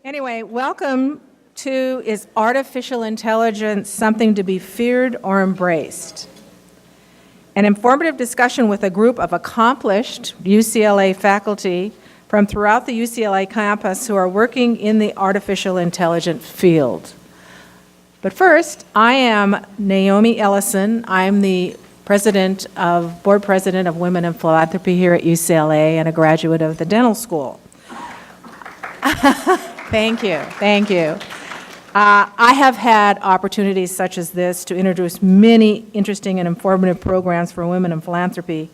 Anyway, welcome to Is Artificial Intelligence Something to be Feared or Embraced? An informative discussion with a group of accomplished UCLA faculty from throughout the UCLA campus who are working in the artificial intelligence field. But first, I am Naomi Ellison. I'm the board president of Women in Philanthropy here at UCLA and a graduate of the dental school. Thank you. I have had opportunities such as this to introduce many interesting and informative programs for women in philanthropy.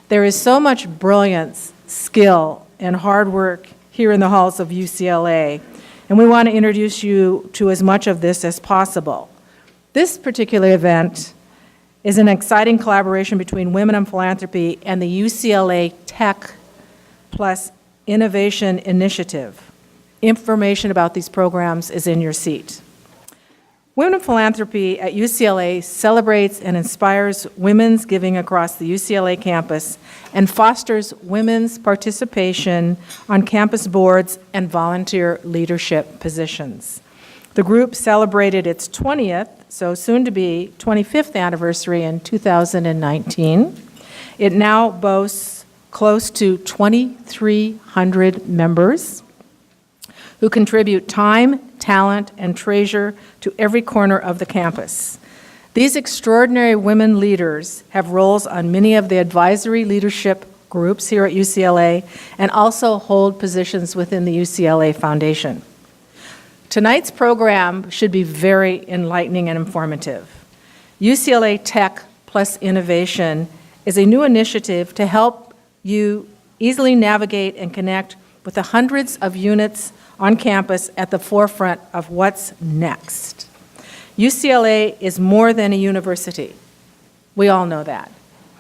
There is so much brilliance, skill, and hard work here in the halls of UCLA, and we want to introduce you to as much of this as possible. This particular event is an exciting collaboration between Women in Philanthropy and the UCLA Tech Plus Innovation Initiative. Information about these programs is in your seat. Women in Philanthropy at UCLA celebrates and inspires women's giving across the UCLA campus and fosters women's participation on campus boards and volunteer leadership positions. The group celebrated its 20th, so soon to be 25th anniversary in 2019. It now boasts close to 2,300 members who contribute time, talent, and treasure to every corner of the campus. These extraordinary women leaders have roles on many of the advisory leadership groups here at UCLA and also hold positions within the UCLA Foundation. Tonight's program should be very enlightening and informative. UCLA Tech Plus Innovation is a new initiative to help you easily navigate and connect with the hundreds of units on campus at the forefront of what's next. UCLA is more than a university. We all know that.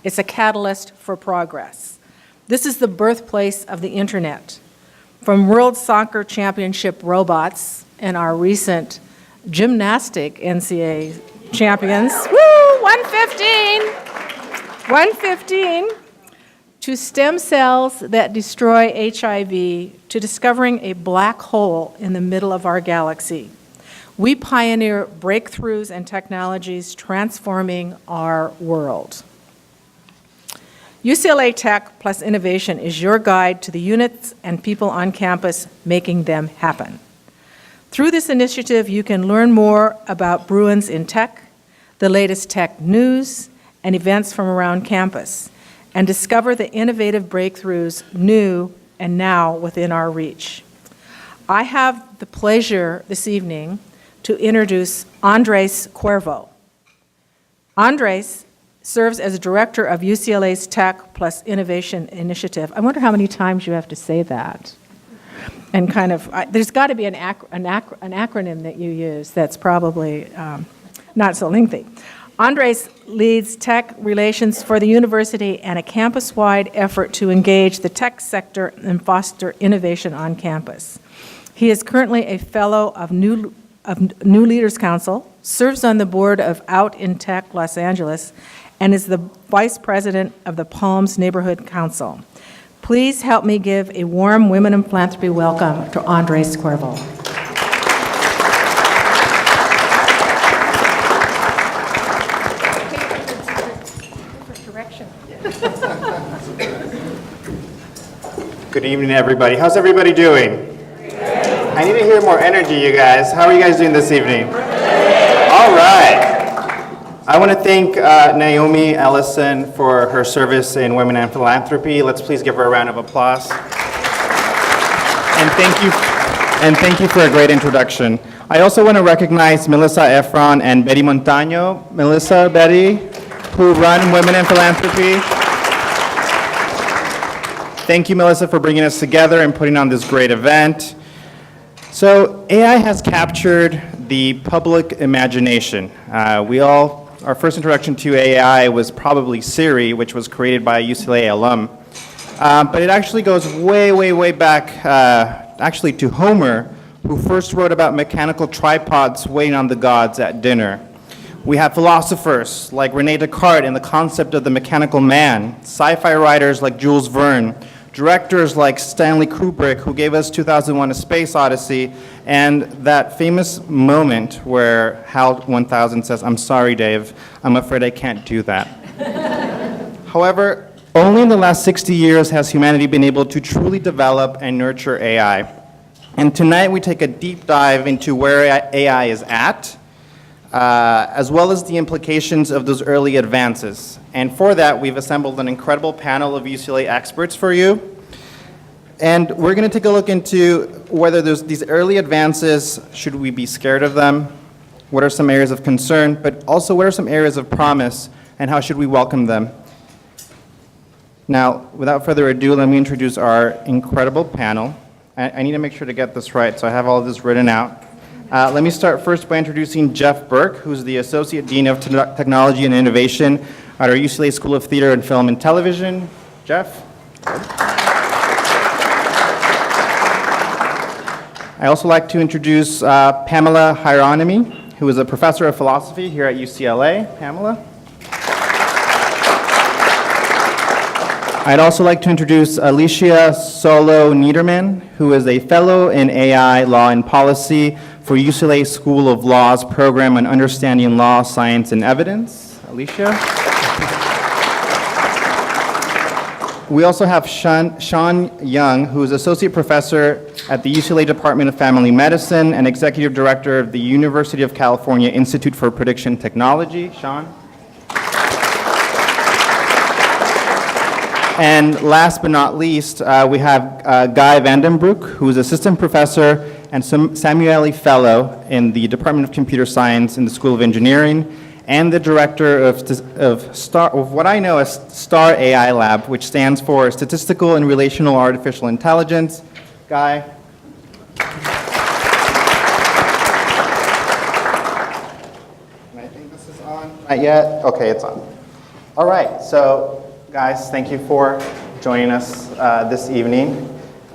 It's a catalyst for progress. This is the birthplace of the internet. From World Soccer Championship robots and our recent gymnastic NCAA champions, woo, 115, to stem cells that destroy HIV, to discovering a black hole in the middle of our galaxy. We pioneer breakthroughs and technologies transforming our world. UCLA Tech Plus Innovation is your guide to the units and people on campus making them happen. Through this initiative, you can learn more about Bruins in tech, the latest tech news, and events from around campus, and discover the innovative breakthroughs new and now within our reach. I have the pleasure this evening to introduce Andres Cuervo. Andres serves as director of UCLA's Tech Plus Innovation Initiative. I wonder how many times you have to say that. And there's got to be an acronym that you use that's probably not so lengthy. Andres leads tech relations for the university and a campus-wide effort to engage the tech sector and foster innovation on campus. He is currently a fellow of New Leaders Council, serves on the board of Out in Tech Los Angeles, and is the vice president of the Palms Neighborhood Council. Please help me give a warm Women in Philanthropy welcome to Andres Cuervo. Good evening, everybody. How's everybody doing? I need to hear more energy, you guys. How are you guys doing this evening? All right. I want to thank Naomi Ellison for her service in Women in Philanthropy. Let's please give her a round of applause. And thank you for a great introduction. I also want to recognize Melissa Efron and Betty Montaño. Melissa, Betty, who run Women in Philanthropy. Thank you, Melissa, for bringing us together and putting on this great event. So AI has captured the public imagination. Our first introduction to AI was probably Siri, which was created by a UCLA alum. But it actually goes way back, actually to Homer, who first wrote about mechanical tripods waiting on the gods at dinner. We have philosophers like Rene Descartes and the concept of the mechanical man, sci-fi writers like Jules Verne, directors like Stanley Kubrick, who gave us 2001: A Space Odyssey, and that famous moment where HAL 1000 says, "I'm sorry, Dave, I'm afraid I can't do that." However, only in the last 60 years has humanity been able to truly develop and nurture AI. And tonight we take a deep dive into where AI is at, as well as the implications of those early advances. And for that, we've assembled an incredible panel of UCLA experts for you. And we're going to take a look into whether there's these early advances, should we be scared of them? What are some areas of concern? But also, what are some areas of promise, and how should we welcome them? Now, without further ado, let me introduce our incredible panel. I need to make sure to get this right, so I have all of this written out. Let me start first by introducing Jeff Burke, who's the Associate Dean of Technology and Innovation at our UCLA School of Theater and Film and Television. Jeff? I also like to introduce Pamela Hieronymi, who is a professor of philosophy here at UCLA. Pamela? I'd also like to introduce Alicia Solo-Niederman, who is a fellow in AI, Law, and Policy for UCLA School of Law's program on Understanding Law, Science, and Evidence. Alicia? We also have Sean Young, who is Associate Professor at the UCLA Department of Family Medicine and Executive Director of the University of California Institute for Prediction Technology. Sean? And last but not least, we have Guy Vandenbroek, who is Assistant Professor and Samueli Fellow in the Department of Computer Science in the School of Engineering, and the Director of what I know as STAR AI Lab, which stands for Statistical and Relational Artificial Intelligence. Guy? And I think this is on. Not yet? Okay, it's on. All right, so guys, thank you for joining us this evening.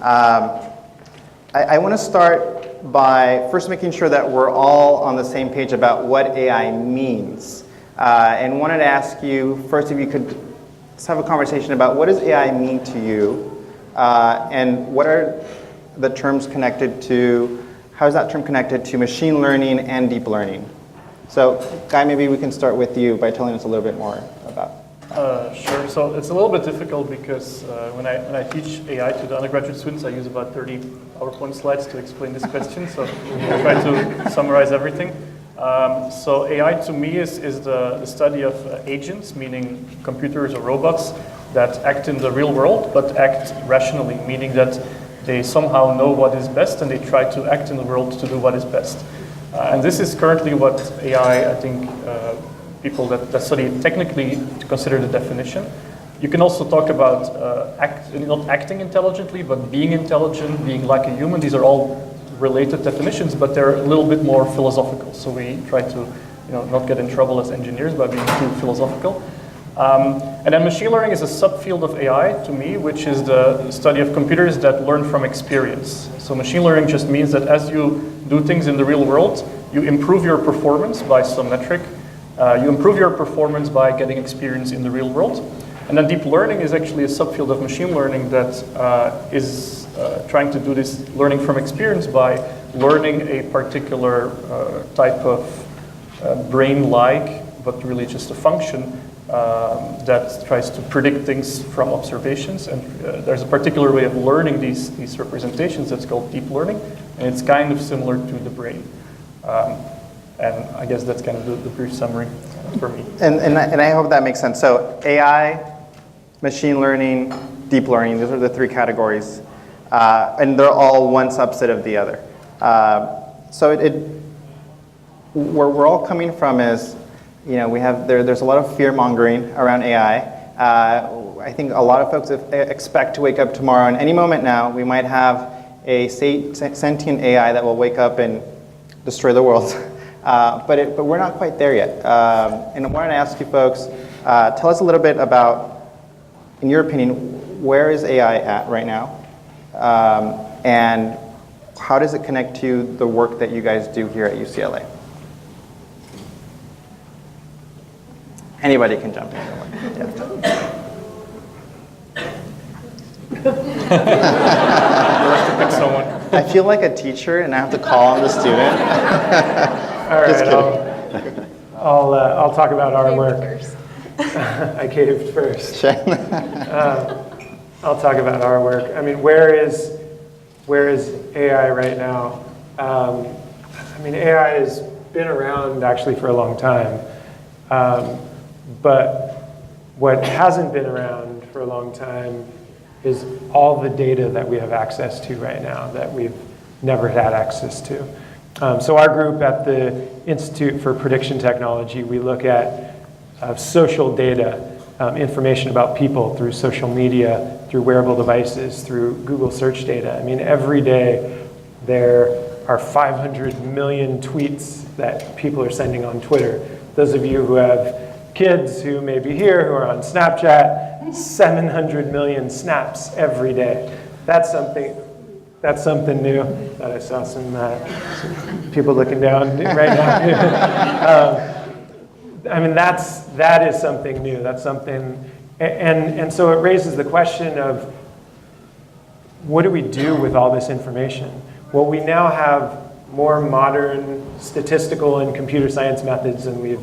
I want to start by first making sure that we're all on the same page about what AI means. And wanted to ask you first if you could just have a conversation about what does AI mean to you, and what are the terms connected to, how is that term connected to machine learning and deep learning? So Guy, maybe we can start with you by telling us a little bit more about. Sure. So it's a little bit difficult because when I teach AI to the undergraduate students, I use about 30 PowerPoint slides to explain this question. So I'll try to summarize everything. So AI to me is the study of agents, meaning computers or robots that act in the real world, but act rationally, meaning that they somehow know what is best and they try to act in the world to do what is best. And this is currently what AI, I think, people that study technically to consider the definition. You can also talk about not acting intelligently, but being intelligent, being like a human. These are all related definitions, but they're a little bit more philosophical. So we try to not get in trouble as engineers by being too philosophical. And then machine learning is a subfield of AI to me, which is the study of computers that learn from experience. So machine learning just means that as you do things in the real world, you improve your performance by some metric. You improve your performance by getting experience in the real world. And then deep learning is actually a subfield of machine learning that is trying to do this learning from experience by learning a particular type of brain-like, but really just a function that tries to predict things from observations. And there's a particular way of learning these representations that's called deep learning, and it's kind of similar to the brain. And I guess that's kind of the brief summary for me. And I hope that makes sense. So AI, machine learning, deep learning, those are the three categories. And they're all one subset of the other. So where we're all coming from is, there's a lot of fear-mongering around AI. I think a lot of folks expect to wake up tomorrow, and any moment now, we might have a sentient AI that will wake up and destroy the world. But we're not quite there yet. And I wanted to ask you folks, tell us a little bit about, in your opinion, where is AI at right now? And how does it connect to the work that you guys do here at UCLA? Anybody can jump in. Yeah. You'll have to pick someone. I feel like a teacher and I have to call on the student. All right, Just kidding. I'll talk about our work. I caved first. I'll talk about our work. I mean, where is AI right now? I mean, AI has been around actually for a long time, but what hasn't been around for a long time is all the data that we have access to right now that we've never had access to. So our group at the Institute for Prediction Technology, we look at social data, information about people through social media, through wearable devices, through Google search data. I mean, every day there are 500 million tweets that people are sending on Twitter. Those of you who have kids who may be here who are on Snapchat, 700 million snaps every day. That's something new. That I saw some people looking down right now. I mean, that is something new. That's something, and so it raises the question of what do we do with all this information? Well, we now have more modern statistical and computer science methods than we've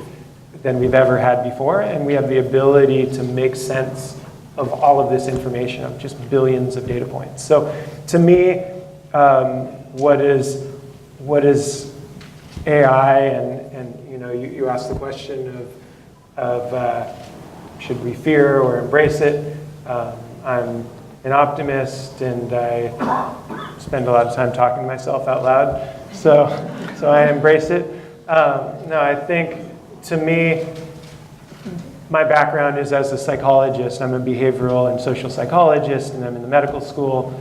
ever had before, and we have the ability to make sense of all of this information, of just billions of data points. So to me, what is AI, and you know, you asked the question of should we fear or embrace it? I'm an optimist, and I spend a lot of time talking to myself out loud, so I embrace it. No, I think, to me, my background is as a psychologist. I'm a behavioral and social psychologist, and I'm in the medical school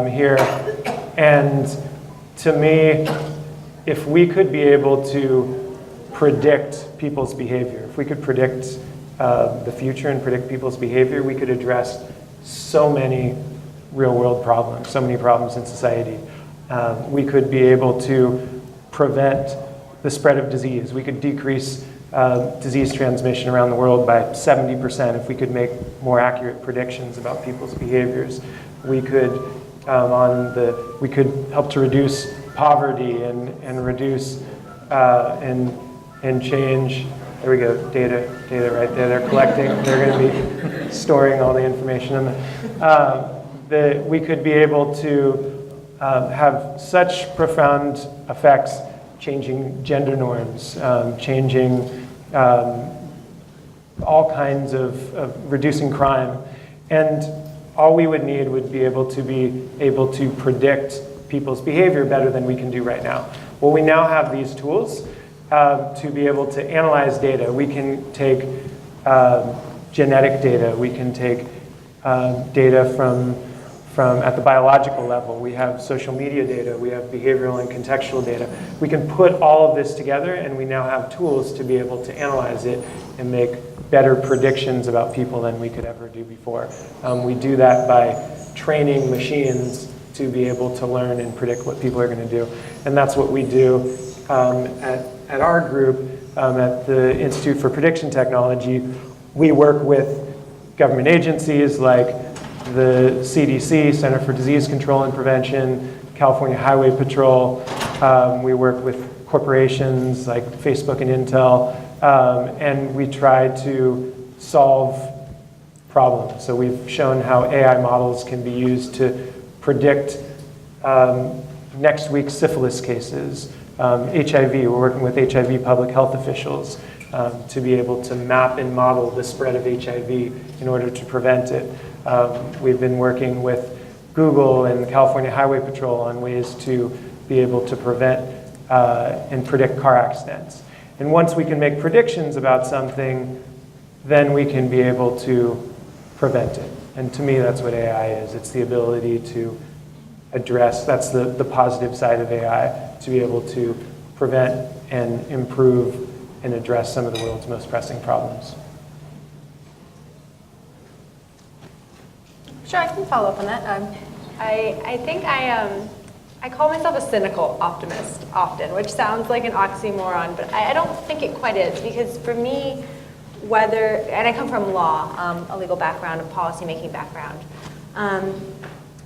here. And to me, if we could be able to predict people's behavior, if we could predict the future and predict people's behavior, we could address so many real-world problems, so many problems in society. We could be able to prevent the spread of disease. We could decrease disease transmission around the world by 70% if we could make more accurate predictions about people's behaviors. We could we could help to reduce poverty and reduce and change. There we go, data right there. They're collecting. They're going to be storing all the information on that. We could be able to have such profound effects, changing gender norms, changing all kinds of reducing crime, and all we would need would be able to predict people's behavior better than we can do right now. Well, we now have these tools to be able to analyze data. We can take genetic data. We can take data from at the biological level. We have social media data. We have behavioral and contextual data. We can put all of this together, and we now have tools to be able to analyze it and make better predictions about people than we could ever do before. We do that by training machines to be able to learn and predict what people are going to do. And that's what we do at our group, at the Institute for Prediction Technology. We work with government agencies like the CDC, Center for Disease Control and Prevention, California Highway Patrol. We work with corporations like Facebook and Intel, and we try to solve problems. So we've shown how AI models can be used to predict next week's syphilis cases, HIV. We're working with HIV public health officials to be able to map and model the spread of HIV in order to prevent it. We've been working with Google and the California Highway Patrol on ways to be able to prevent and predict car accidents. And once we can make predictions about something, then we can be able to prevent it. And to me, that's what AI is. It's the ability to address, that's the positive side of AI, to be able to prevent and improve and address some of the world's most pressing problems. Sure, I can follow up on that. I think I call myself a cynical optimist often, which sounds like an oxymoron, but I don't think it quite is, because for me, and I come from law, a legal background, a policymaking background,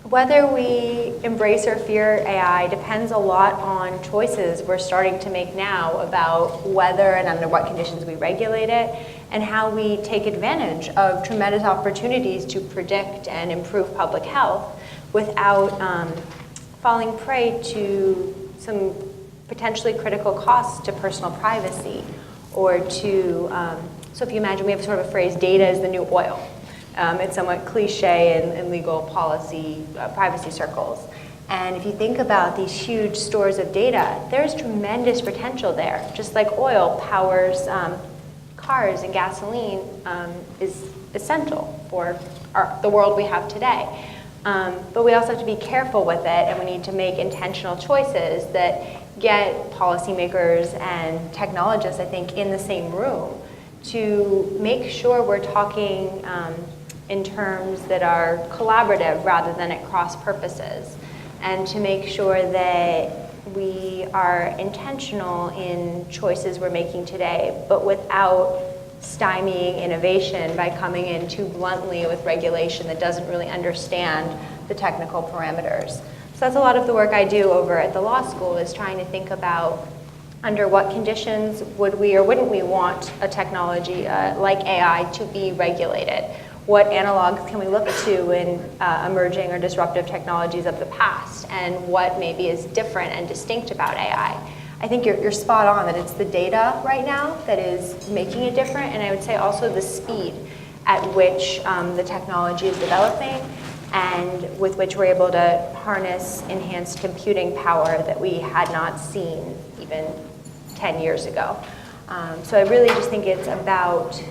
Whether we embrace or fear AI depends a lot on choices we're starting to make now about whether and under what conditions we regulate it, and how we take advantage of tremendous opportunities to predict and improve public health without falling prey to some potentially critical costs to personal privacy, or to, so if you imagine, we have sort of a phrase, data is the new oil. It's somewhat cliche in legal policy, privacy circles. And if you think about these huge stores of data, there's tremendous potential there. Just like oil powers cars and gasoline is essential for the world we have today. But we also have to be careful with it, and we need to make intentional choices that get policymakers and technologists, I think, in the same room to make sure we're talking in terms that are collaborative rather than at cross purposes, and to make sure that we are intentional in choices we're making today, but without stymieing innovation by coming in too bluntly with regulation that doesn't really understand the technical parameters. So that's a lot of the work I do over at the law school, is trying to think about under what conditions would we or wouldn't we want a technology like AI to be regulated? What analogs can we look to in emerging or disruptive technologies of the past, and what maybe is different and distinct about AI? I think you're spot on that it's the data right now that is making it different, and I would say also the speed at which the technology is developing and with which we're able to harness enhanced computing power that we had not seen even 10 years ago. So I really just think it's about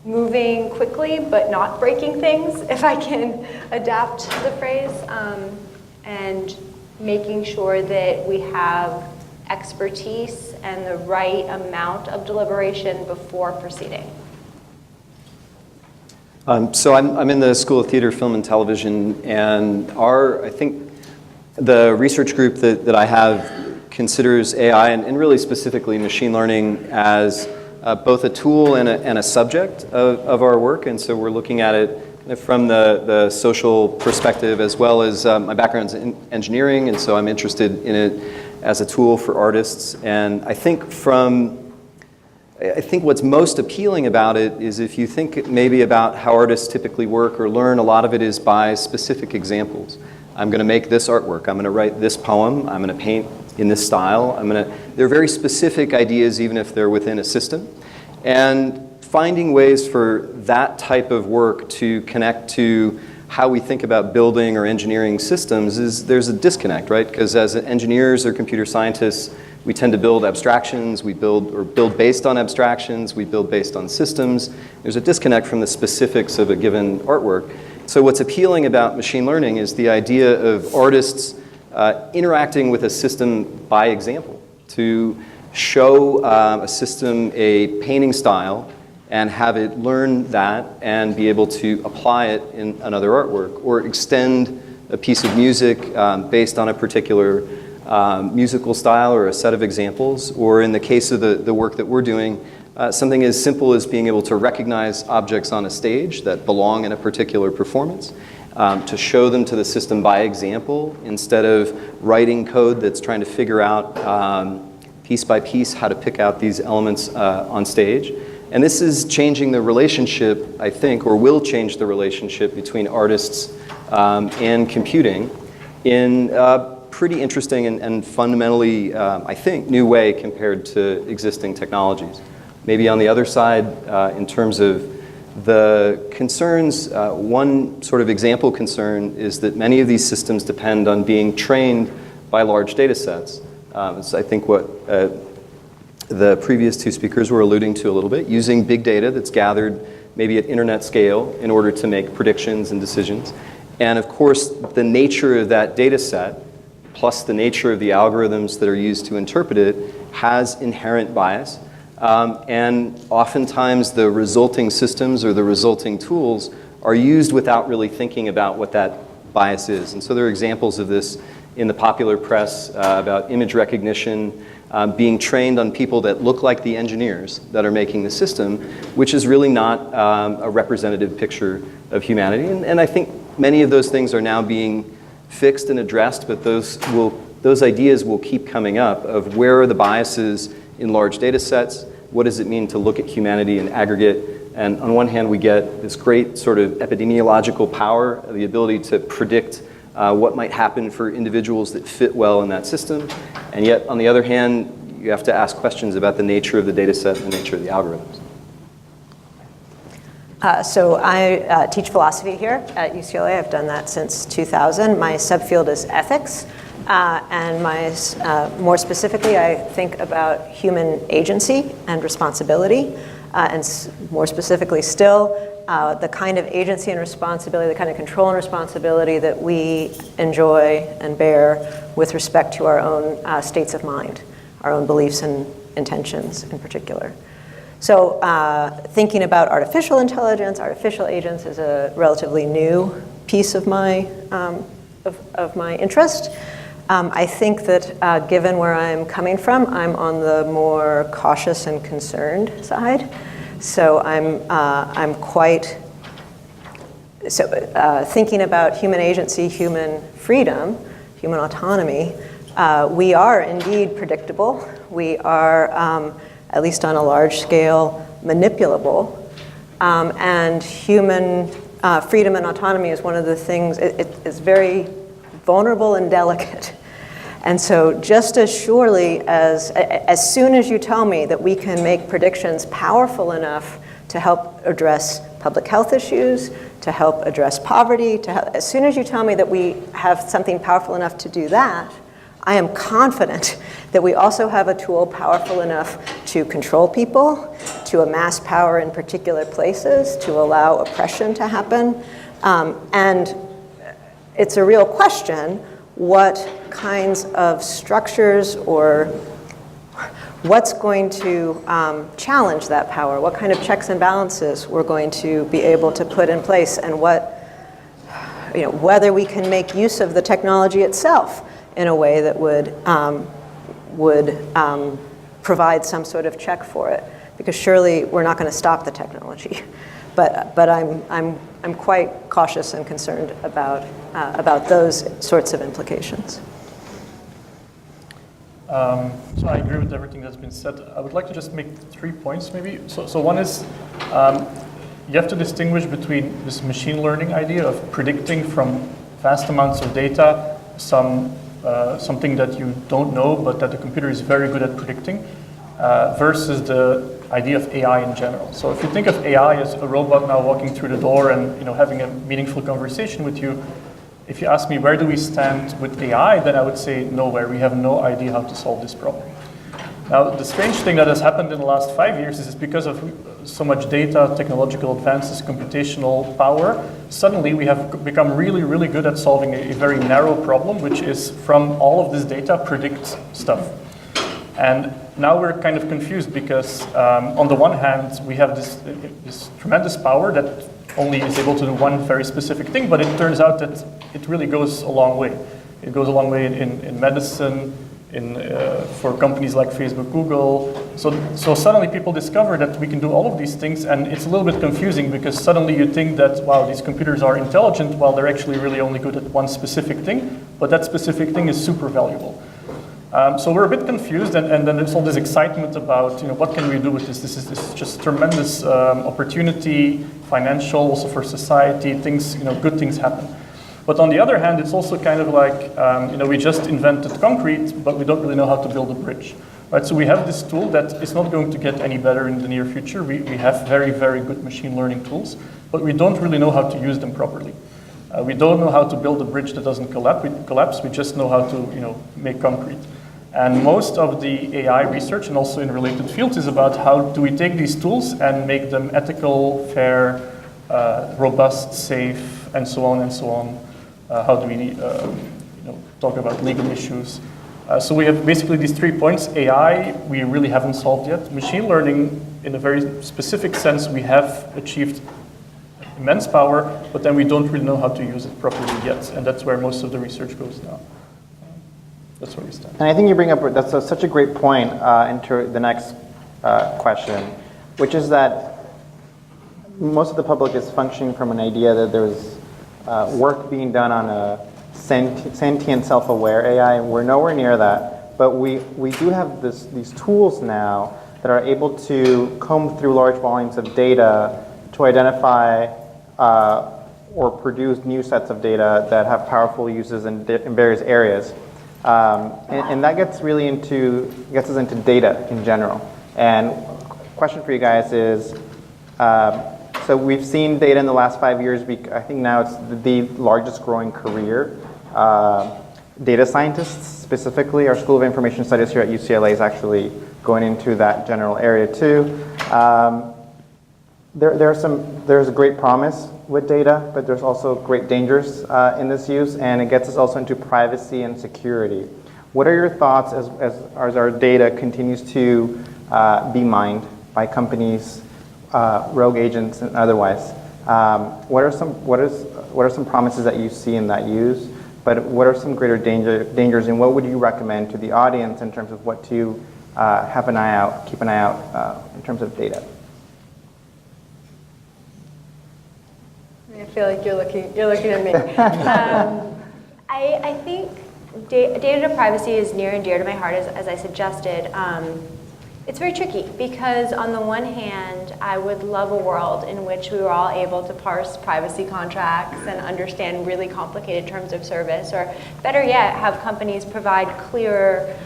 moving quickly but not breaking things, if I can adapt the phrase, and making sure that we have expertise and the right amount of deliberation before proceeding. So I'm in the School of Theater, Film, and Television, and I think the research group that I have considers AI, and really specifically machine learning, as both a tool and a subject of our work. And so we're looking at it from the social perspective, as well as my background's in engineering, and so I'm interested in it as a tool for artists. And I think what's most appealing about it is, if you think maybe about how artists typically work or learn, a lot of it is by specific examples. I'm going to make this artwork. I'm going to write this poem. I'm going to paint in this style. They're very specific ideas, even if they're within a system. And finding ways for that type of work to connect to how we think about building or engineering systems there's a disconnect, right? Because as engineers or computer scientists, we tend to build abstractions. We build based on abstractions. We build based on systems. There's a disconnect from the specifics of a given artwork. So what's appealing about machine learning is the idea of artists interacting with a system by example, to show a system a painting style and have it learn that and be able to apply it in another artwork, or extend a piece of music based on a particular musical style or a set of examples, or in the case of the work that we're doing, something as simple as being able to recognize objects on a stage that belong in a particular performance, to show them to the system by example, instead of writing code that's trying to figure out piece by piece how to pick out these elements on stage. And this is changing the relationship, I think, or will change the relationship between artists and computing in a pretty interesting and fundamentally, I think, new way compared to existing technologies. Maybe on the other side, in terms of the concerns, one sort of example concern is that many of these systems depend on being trained by large data sets. So I think what the previous two speakers were alluding to a little bit, using big data that's gathered maybe at internet scale in order to make predictions and decisions. And of course, the nature of that data set, plus the nature of the algorithms that are used to interpret it, has inherent bias. And oftentimes the resulting systems or the resulting tools are used without really thinking about what that bias is. And so there are examples of this in the popular press about image recognition being trained on people that look like the engineers that are making the system, which is really not a representative picture of humanity. And I think Many of those things are now being fixed and addressed, but those ideas will keep coming up of where are the biases in large data sets, what does it mean to look at humanity in aggregate, and on one hand we get this great sort of epidemiological power, the ability to predict what might happen for individuals that fit well in that system, and yet on the other hand you have to ask questions about the nature of the data set and the nature of the algorithms. So I teach philosophy here at UCLA. I've done that since 2000. My subfield is ethics. And more specifically, I think about human agency and responsibility. And more specifically still, the kind of agency and responsibility, the kind of control and responsibility that we enjoy and bear with respect to our own states of mind, our own beliefs and intentions in particular. So thinking about artificial intelligence, artificial agents is a relatively new piece of my interest. I think that given where I'm coming from, I'm on the more cautious and concerned side. So thinking about human agency, human freedom, human autonomy, we are indeed predictable. We are, at least on a large scale, manipulable. And human freedom and autonomy is one of the things, it's very vulnerable and delicate. And so just as surely as soon as you tell me that we can make predictions powerful enough to help address public health issues, to help address poverty, as soon as you tell me that we have something powerful enough to do that, I am confident that we also have a tool powerful enough to control people, to amass power in particular places, to allow oppression to happen. And it's a real question what kinds of structures or what's going to challenge that power, what kind of checks and balances we're going to be able to put in place, and whether we can make use of the technology itself in a way that would provide some sort of check for it, because surely we're not going to stop the technology. But I'm quite cautious and concerned about those sorts of implications. So I agree with everything that's been said. I would like to just make 3 points maybe. So one is you have to distinguish between this machine learning idea of predicting from vast amounts of data something that you don't know but that the computer is very good at predicting versus the idea of AI in general. So if you think of AI as a robot now walking through the door and having a meaningful conversation with you, if you ask me where do we stand with AI, then I would say nowhere. We have no idea how to solve this problem. Now, the strange thing that has happened in the last 5 years is because of so much data, technological advances, computational power, suddenly we have become really, really good at solving a very narrow problem, which is from all of this data, predict stuff. And now we're kind of confused because on the one hand, we have this tremendous power that only is able to do one very specific thing, but it turns out that it really goes a long way. It goes a long way in medicine, for companies like Facebook, Google. So suddenly people discover that we can do all of these things, and it's a little bit confusing because suddenly you think that, wow, these computers are intelligent while they're actually really only good at one specific thing, but that specific thing is super valuable. So we're a bit confused, and then there's all this excitement about, what can we do with this? This is just tremendous opportunity, financial, also for society, things, good things happen. But on the other hand, it's also kind of like, we just invented concrete, but we don't really know how to build a bridge, right? So we have this tool that is not going to get any better in the near future. We have very, very good machine learning tools, but we don't really know how to use them properly. We don't know how to build a bridge that doesn't collapse. We just know how to, make concrete. And most of the AI research, and also in related fields, is about how do we take these tools and make them ethical, fair, robust, safe, and so on and so on. How do we talk about legal issues? So we have basically these 3 points. AI, we really haven't solved yet. Machine learning, in a very specific sense, we have achieved immense power, but then we don't really know how to use it properly yet. And that's where most of the research goes now. That's where we stand. And I think you bring up, that's such a great point into the next question, which is that most of the public is functioning from an idea that there's work being done on a sentient, self-aware AI. We're nowhere near that, but we do have these tools now that are able to comb through large volumes of data to identify or produce new sets of data that have powerful uses in various areas. And that gets us into data in general. And question for you guys is, so we've seen data in the last 5 years. I think now it's the largest growing career. Data scientists, specifically, our School of Information Studies here at UCLA is actually going into that general area too. There's a great promise with data, but there's also great dangers in this use, and it gets us also into privacy and security. What are your thoughts as our data continues to be mined by companies, rogue agents, and otherwise? What are some promises that you see in that use? But what are some greater dangers, and what would you recommend to the audience in terms of what to keep an eye out in terms of data? I feel like you're looking at me. I think data privacy is near and dear to my heart, as I suggested. It's very tricky because on the one hand, I would love a world in which we were all able to parse privacy contracts and understand really complicated terms of service, or better yet, have companies provide clearer,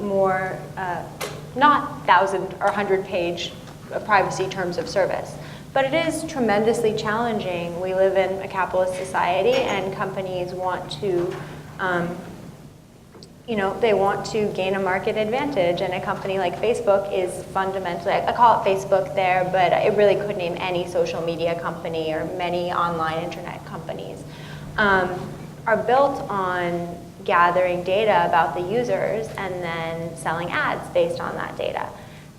more, not 1,000 or 100-page privacy terms of service. But it is tremendously challenging. We live in a capitalist society, and companies want to they want to gain a market advantage, and a company like Facebook is fundamentally, I call it Facebook there, but it really could name any social media company or many online internet companies, are built on gathering data about the users and then selling ads based on that data.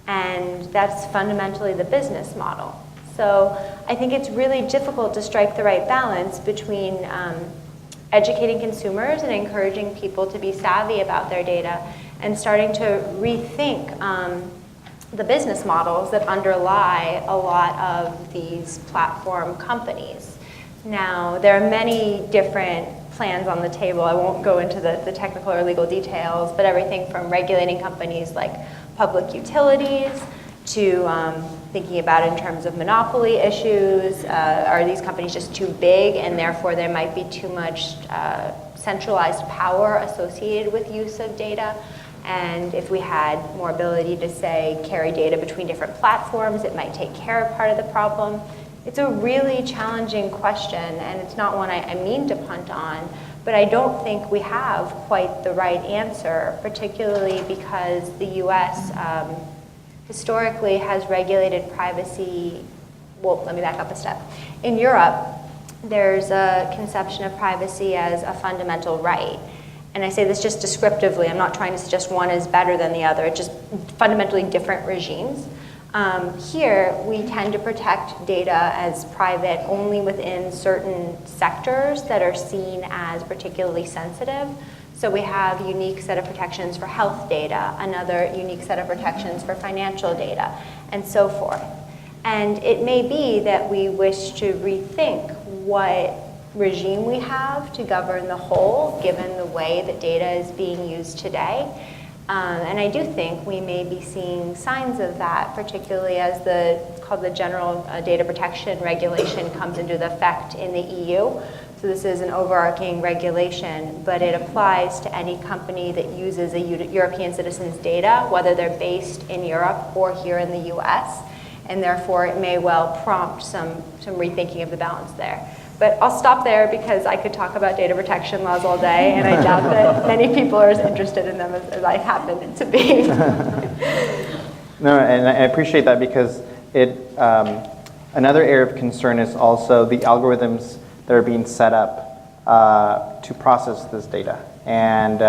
And that's fundamentally the business model. So I think it's really difficult to strike the right balance between educating consumers and encouraging people to be savvy about their data, and starting to rethink the business models that underlie a lot of these platform companies. Now, there are many different plans on the table. I won't go into the technical or legal details, but everything from regulating companies like public utilities to thinking about it in terms of monopoly issues. Are these companies just too big, and therefore there might be too much centralized power associated with use of data? And if we had more ability to, say, carry data between different platforms, it might take care of part of the problem. It's a really challenging question, and it's not one I mean to punt on, but I don't think we have quite the right answer, particularly because the US historically has regulated privacy. Well, let me back up a step. In Europe, there's a conception of privacy as a fundamental right. And I say this just descriptively. I'm not trying to suggest one is better than the other. It's just fundamentally different regimes. Here, we tend to protect data as private only within certain sectors that are seen as particularly sensitive. So we have a unique set of protections for health data, another unique set of protections for financial data, and so forth. And it may be that we wish to rethink what regime we have to govern the whole, given the way that data is being used today. And I do think we may be seeing signs of that, particularly as it's called the General Data Protection Regulation comes into effect in the EU. So this is an overarching regulation, but it applies to any company that uses a European citizen's data, whether they're based in Europe or here in the US, and therefore it may well prompt some rethinking of the balance there. But I'll stop there because I could talk about data protection laws all day, and I doubt that many people are as interested in them as I happen to be. No, and I appreciate that because another area of concern is also the algorithms that are being set up to process this data. And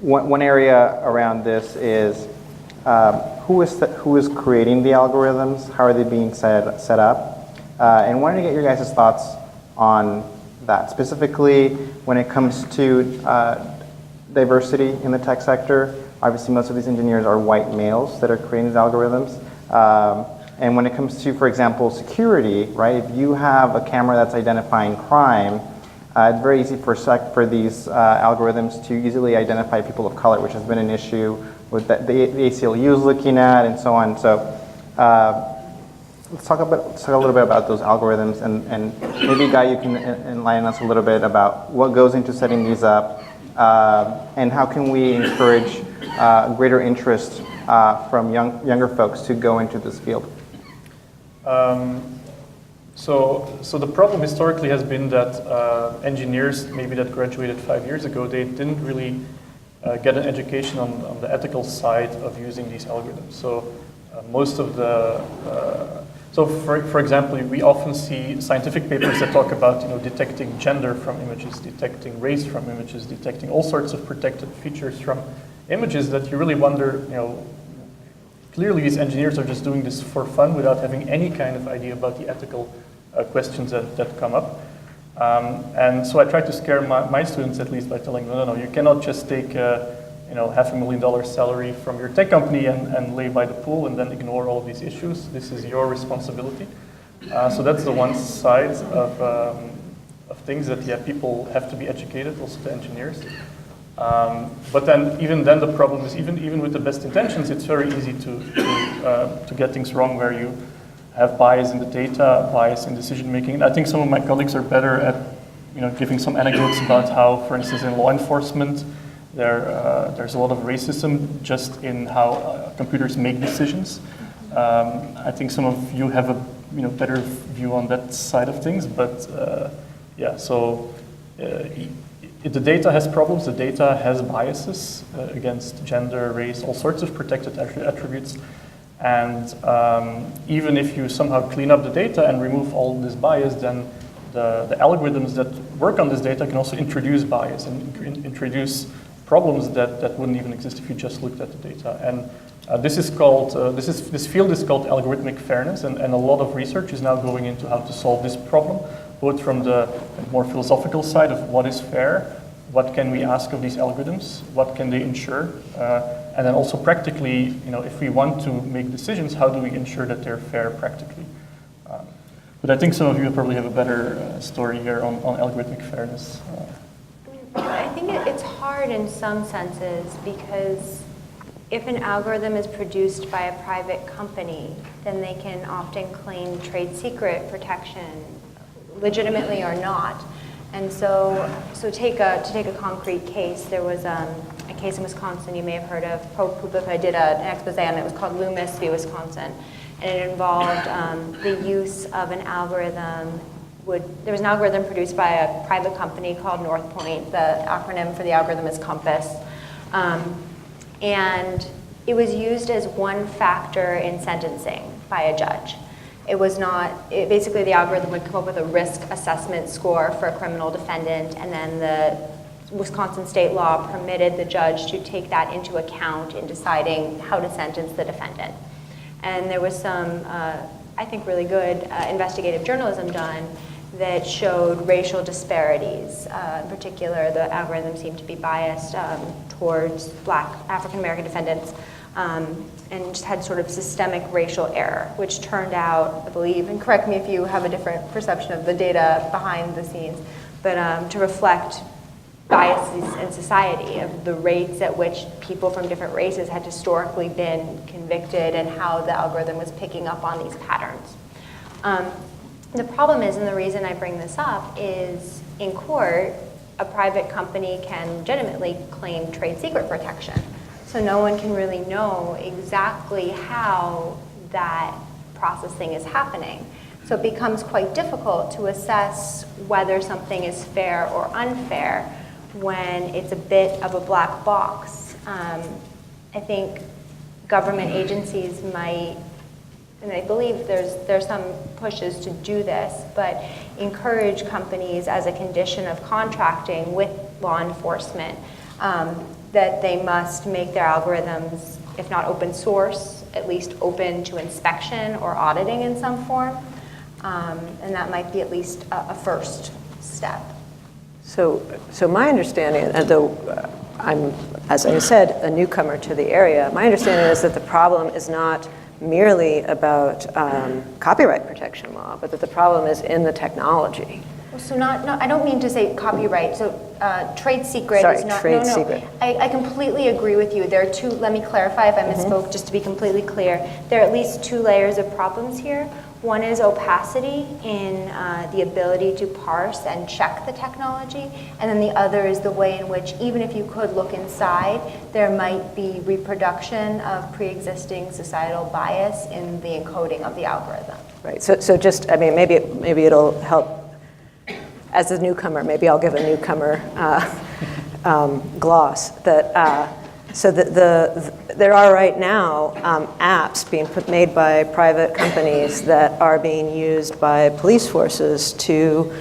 one area around this is who is creating the algorithms? How are they being set up? And wanted to get your guys' thoughts on that, specifically when it comes to diversity in the tech sector. Obviously, most of these engineers are white males that are creating these algorithms. And when it comes to, for example, security, right? If you have a camera that's identifying crime, it's very easy for these algorithms to easily identify people of color, which has been an issue with the ACLU is looking at, and so on. So let's talk a little bit about those algorithms, and maybe Guy, you can enlighten us a little bit about what goes into setting these up, and how can we encourage greater interest from younger folks to go into this field. So the problem historically has been that engineers, maybe that graduated 5 years ago, they didn't really get an education on the ethical side of using these algorithms. So most of the, for example, we often see scientific papers that talk about detecting gender from images, detecting race from images, detecting all sorts of protected features from images that you really wonder, clearly these engineers are just doing this for fun without having any kind of idea about the ethical questions that come up. And so I try to scare my students at least by telling them, no, you cannot just take $500,000 salary from your tech company and lay by the pool and then ignore all of these issues. This is your responsibility. So that's the one side of things that people have to be educated, also the engineers. But then even then the problem is even with the best intentions, it's very easy to get things wrong where you have bias in the data, bias in decision making. And I think some of my colleagues are better at giving some anecdotes about how, for instance, in law enforcement, there's a lot of racism just in how computers make decisions. I think some of you have a better view on that side of things, but the data has problems, the data has biases against gender, race, all sorts of protected attributes. And even if you somehow clean up the data and remove all this bias, then the algorithms that work on this data can also introduce bias and introduce problems that wouldn't even exist if you just looked at the data. And this field is called algorithmic fairness, and a lot of research is now going into how to solve this problem, both from the more philosophical side of what is fair, what can we ask of these algorithms, what can they ensure, and then also practically, if we want to make decisions, how do we ensure that they're fair practically? But I think some of you probably have a better story here on algorithmic fairness. I think it's hard in some senses because if an algorithm is produced by a private company, then they can often claim trade secret protection, legitimately or not. And so to take a concrete case, there was a case in Wisconsin you may have heard of. ProPublica did an expose on it. It was called Loomis v. Wisconsin, and it involved the use of an algorithm. There was an algorithm produced by a private company called NorthPoint. The acronym for the algorithm is COMPAS, and it was used as one factor in sentencing by a judge. It was not, basically the algorithm would come up with a risk assessment score for a criminal defendant, and then the Wisconsin state law permitted the judge to take that into account in deciding how to sentence the defendant. And there was some, I think, really good investigative journalism done that showed racial disparities. In particular, the algorithm seemed to be biased towards Black African-American defendants, and just had sort of systemic racial error, which turned out, I believe, and correct me if you have a different perception of the data behind the scenes, but to reflect biases in society of the rates at which people from different races had historically been convicted and how the algorithm was picking up on these patterns. The problem is, and the reason I bring this up, is in court, a private company can legitimately claim trade secret protection. So no one can really know exactly how that processing is happening. So it becomes quite difficult to assess whether something is fair or unfair when it's a bit of a black box. I think government agencies might, and I believe there's some pushes to do this, but encourage companies as a condition of contracting with law enforcement that they must make their algorithms, if not open source, at least open to inspection or auditing in some form. And that might be at least a first step. So my understanding, although I'm, as I said, a newcomer to the area, my understanding is that the problem is not merely about copyright protection law, but that the problem is in the technology. So I don't mean to say copyright, so trade secret Sorry, is not, trade no. secret. I completely agree with you. There are two, let me clarify if I misspoke, just to be completely clear. There are at least two layers of problems here. One is opacity in the ability to parse and check the technology, and then the other is the way in which, even if you could look inside, there might be reproduction of pre-existing societal bias in the encoding of the algorithm. Right. So just, I mean, maybe it'll help. As a newcomer, maybe I'll give a newcomer gloss. There are right now apps being made by private companies that are being used by police forces to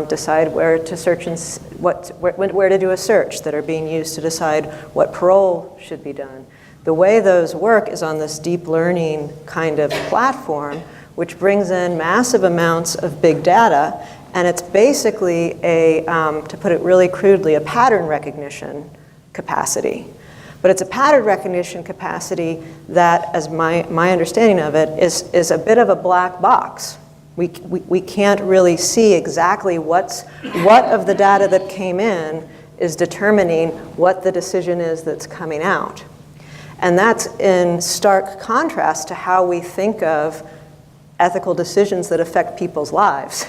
decide where to search and where to do a search, that are being used to decide what parole should be done. The way those work is on this deep learning kind of platform, which brings in massive amounts of big data. And it's basically to put it really crudely, a pattern recognition capacity. But it's a pattern recognition capacity that, as my understanding of it, is a bit of a black box. We can't really see exactly what of the data that came in is determining what the decision is that's coming out. And that's in stark contrast to how we think of ethical decisions that affect people's lives.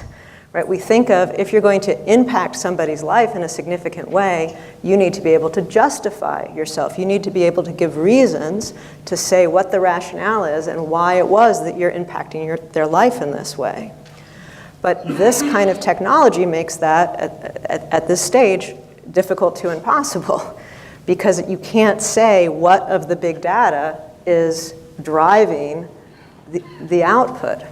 Right? We think of, if you're going to impact somebody's life in a significant way, you need to be able to justify yourself. You need to be able to give reasons to say what the rationale is and why it was that you're impacting their life in this way. But this kind of technology makes that, at this stage, difficult to impossible, because you can't say what of the big data is driving the output.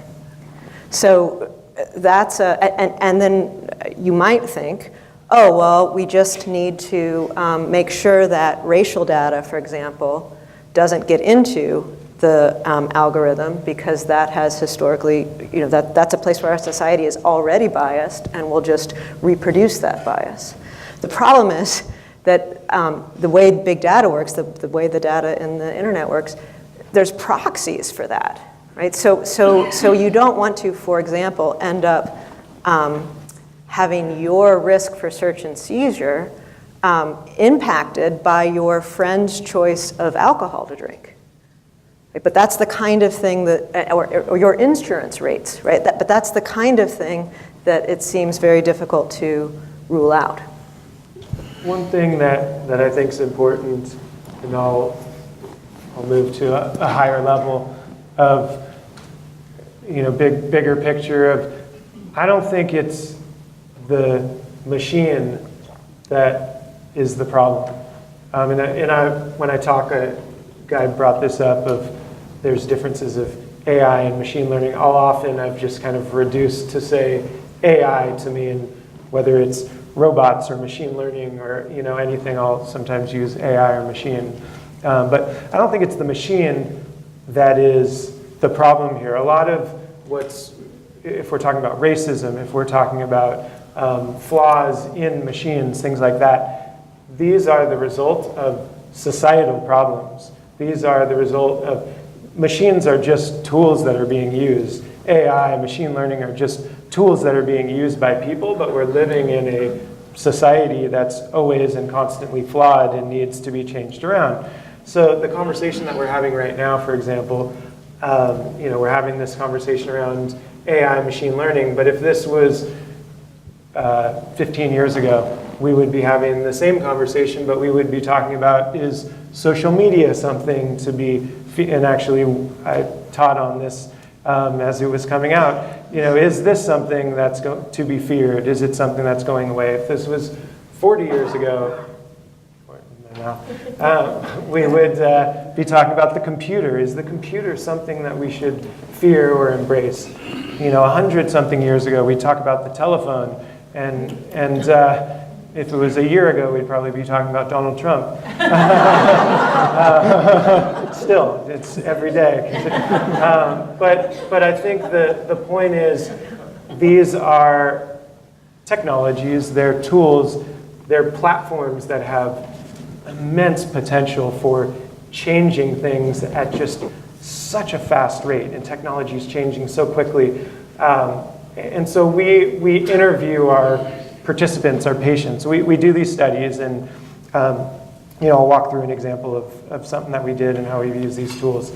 So that's and then you might think, oh, well, we just need to make sure that racial data, for example, doesn't get into the algorithm, because that has historically, that's a place where our society is already biased and will just reproduce that bias. The problem is that the way big data works, the way the data in the internet works, there's proxies for that. Right? So you don't want to, for example, end up having your risk for search and seizure impacted by your friend's choice of alcohol to drink. Right? But that's the kind of thing that, or your insurance rates, right? But that's the kind of thing that it seems very difficult to rule out. One thing that I think is important, and I'll move to a higher level of, bigger picture of, I don't think it's the machine that is the problem. When I talk, a guy brought this up of there's differences of AI and machine learning. I've just kind of reduced to say AI to mean whether it's robots or machine learning or anything. I'll sometimes use AI or machine. But I don't think it's the machine that is the problem here. A lot of if we're talking about racism, if we're talking about flaws in machines, things like that, these are the result of societal problems. These are the result of, machines are just tools that are being used. AI, machine learning are just tools that are being used by people, but we're living in a society that's always and constantly flawed and needs to be changed around. So the conversation that we're having right now, for example, we're having this conversation around AI, machine learning, but if this was 15 years ago, we would be having the same conversation, but we would be talking about, is social media something to be, and actually I taught on this as it was coming out, is this something that's to be feared? Is it something that's going away? If this was 40 years ago, we would be talking about the computer. Is the computer something that we should fear or embrace? 100-something years ago, we'd talk about the telephone, and if it was a year ago, we'd probably be talking about Donald Trump. Still, it's every day. But I think the point is, these are technologies, they're tools, they're platforms that have immense potential for changing things at just such a fast rate, and technology is changing so quickly. And so we interview our participants, our patients. We do these studies, and I'll walk through an example of something that we did and how we use these tools.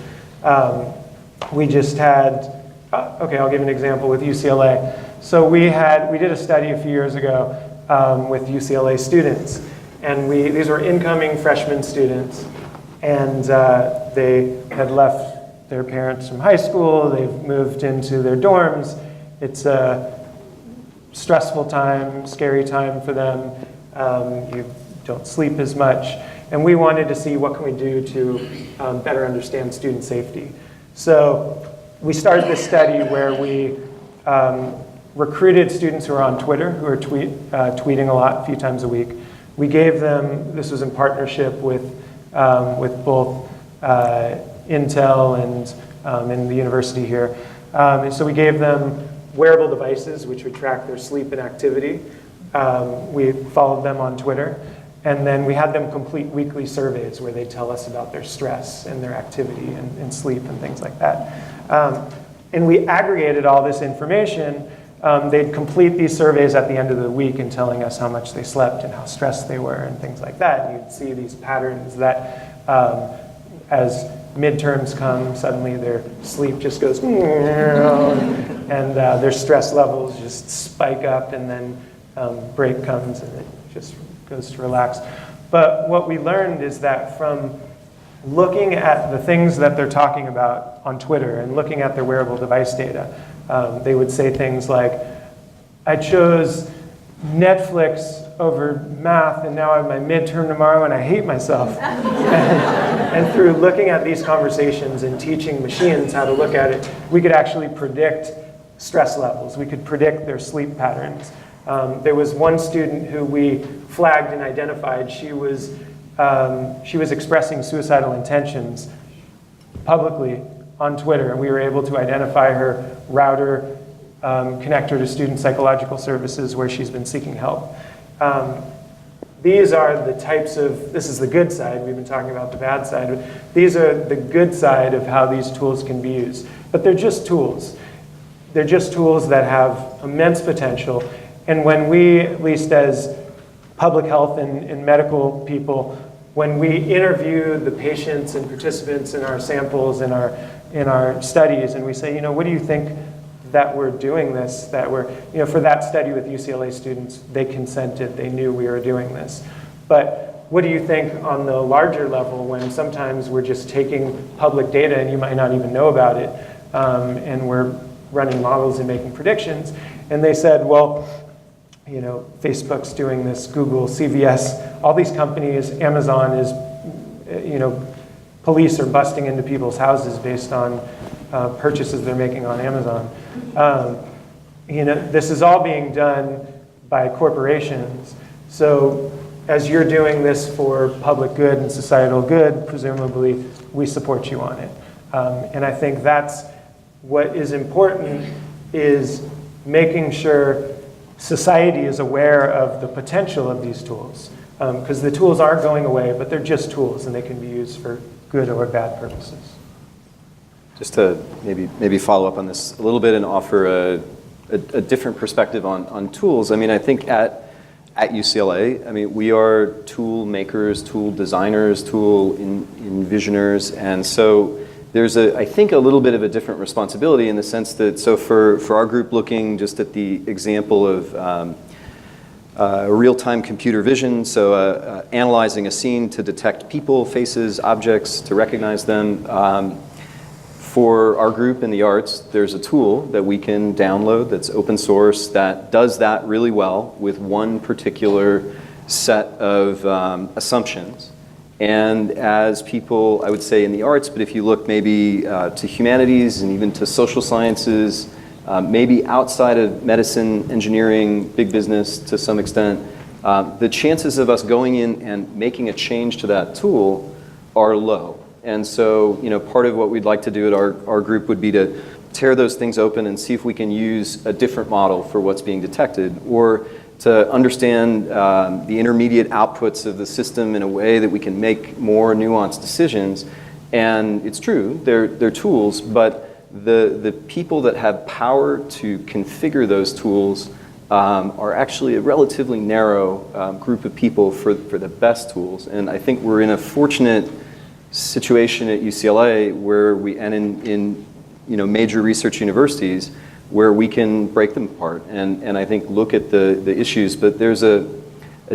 We just had, I'll give an example with UCLA. So we did a study a few years ago with UCLA students, and these were incoming freshman students, and they had left their parents from high school, they've moved into their dorms. It's a stressful time, scary time for them. You don't sleep as much. And we wanted to see what can we do to better understand student safety. So we started this study where we recruited students who are on Twitter, who are tweeting a lot, a few times a week. We gave them, this was in partnership with both Intel and the university here. And so we gave them wearable devices, which would track their sleep and activity. We followed them on Twitter. And then we had them complete weekly surveys where they tell us about their stress and their activity and sleep and things like that. And we aggregated all this information. They'd complete these surveys at the end of the week and telling us how much they slept and how stressed they were and things like that. And you'd see these patterns that as midterms come, suddenly their sleep just goes, and their stress levels just spike up, and then break comes and it just goes to relax. But what we learned is that from looking at the things that they're talking about on Twitter and looking at their wearable device data, they would say things like, I chose Netflix over math, and now I have my midterm tomorrow, and I hate myself. And through looking at these conversations and teaching machines how to look at it, we could actually predict stress levels. We could predict their sleep patterns. There was one student who we flagged and identified. She was expressing suicidal intentions publicly on Twitter, and we were able to identify her router, connect her to Student Psychological Services where she's been seeking help. These are the types of, this is the good side, we've been talking about the bad side, but these are the good side of how these tools can be used. But they're just tools. They're just tools that have immense potential. And when we, at least as public health and medical people, when we interview the patients and participants in our samples, in our studies, and we say, what do you think that we're doing this, that we're, for that study with UCLA students, they consented, they knew we were doing this. But what do you think on the larger level when sometimes we're just taking public data and you might not even know about it, and we're running models and making predictions? And they said, well, Facebook's doing this, Google, CVS, all these companies, Amazon is, police are busting into people's houses based on purchases they're making on Amazon. This is all being done by corporations. So as you're doing this for public good and societal good, presumably we support you on it. And I think that's what is important, is making sure society is aware of the potential of these tools. Because the tools aren't going away, but they're just tools and they can be used for good or bad purposes. Just to maybe follow up on this a little bit and offer a different perspective on tools. I think at UCLA, we are tool makers, tool designers, tool envisioners, and so there's I think a little bit of a different responsibility in the sense that, so for our group, looking just at the example of real-time computer vision, so analyzing a scene to detect people, faces, objects, to recognize them. For our group in the arts, there's a tool that we can download that's open source that does that really well with one particular set of assumptions. And as people, I would say in the arts, but if you look maybe to humanities and even to social sciences, maybe outside of medicine, engineering, big business to some extent, the chances of us going in and making a change to that tool are low. And so, part of what we'd like to do at our group would be to tear those things open and see if we can use a different model for what's being detected, or to understand the intermediate outputs of the system in a way that we can make more nuanced decisions, And it's true, they're tools, but the people that have power to configure those tools are actually a relatively narrow group of people for the best tools. And I think we're in a fortunate situation at UCLA where and in major research universities where we can break them apart and I think look at the issues. But there's a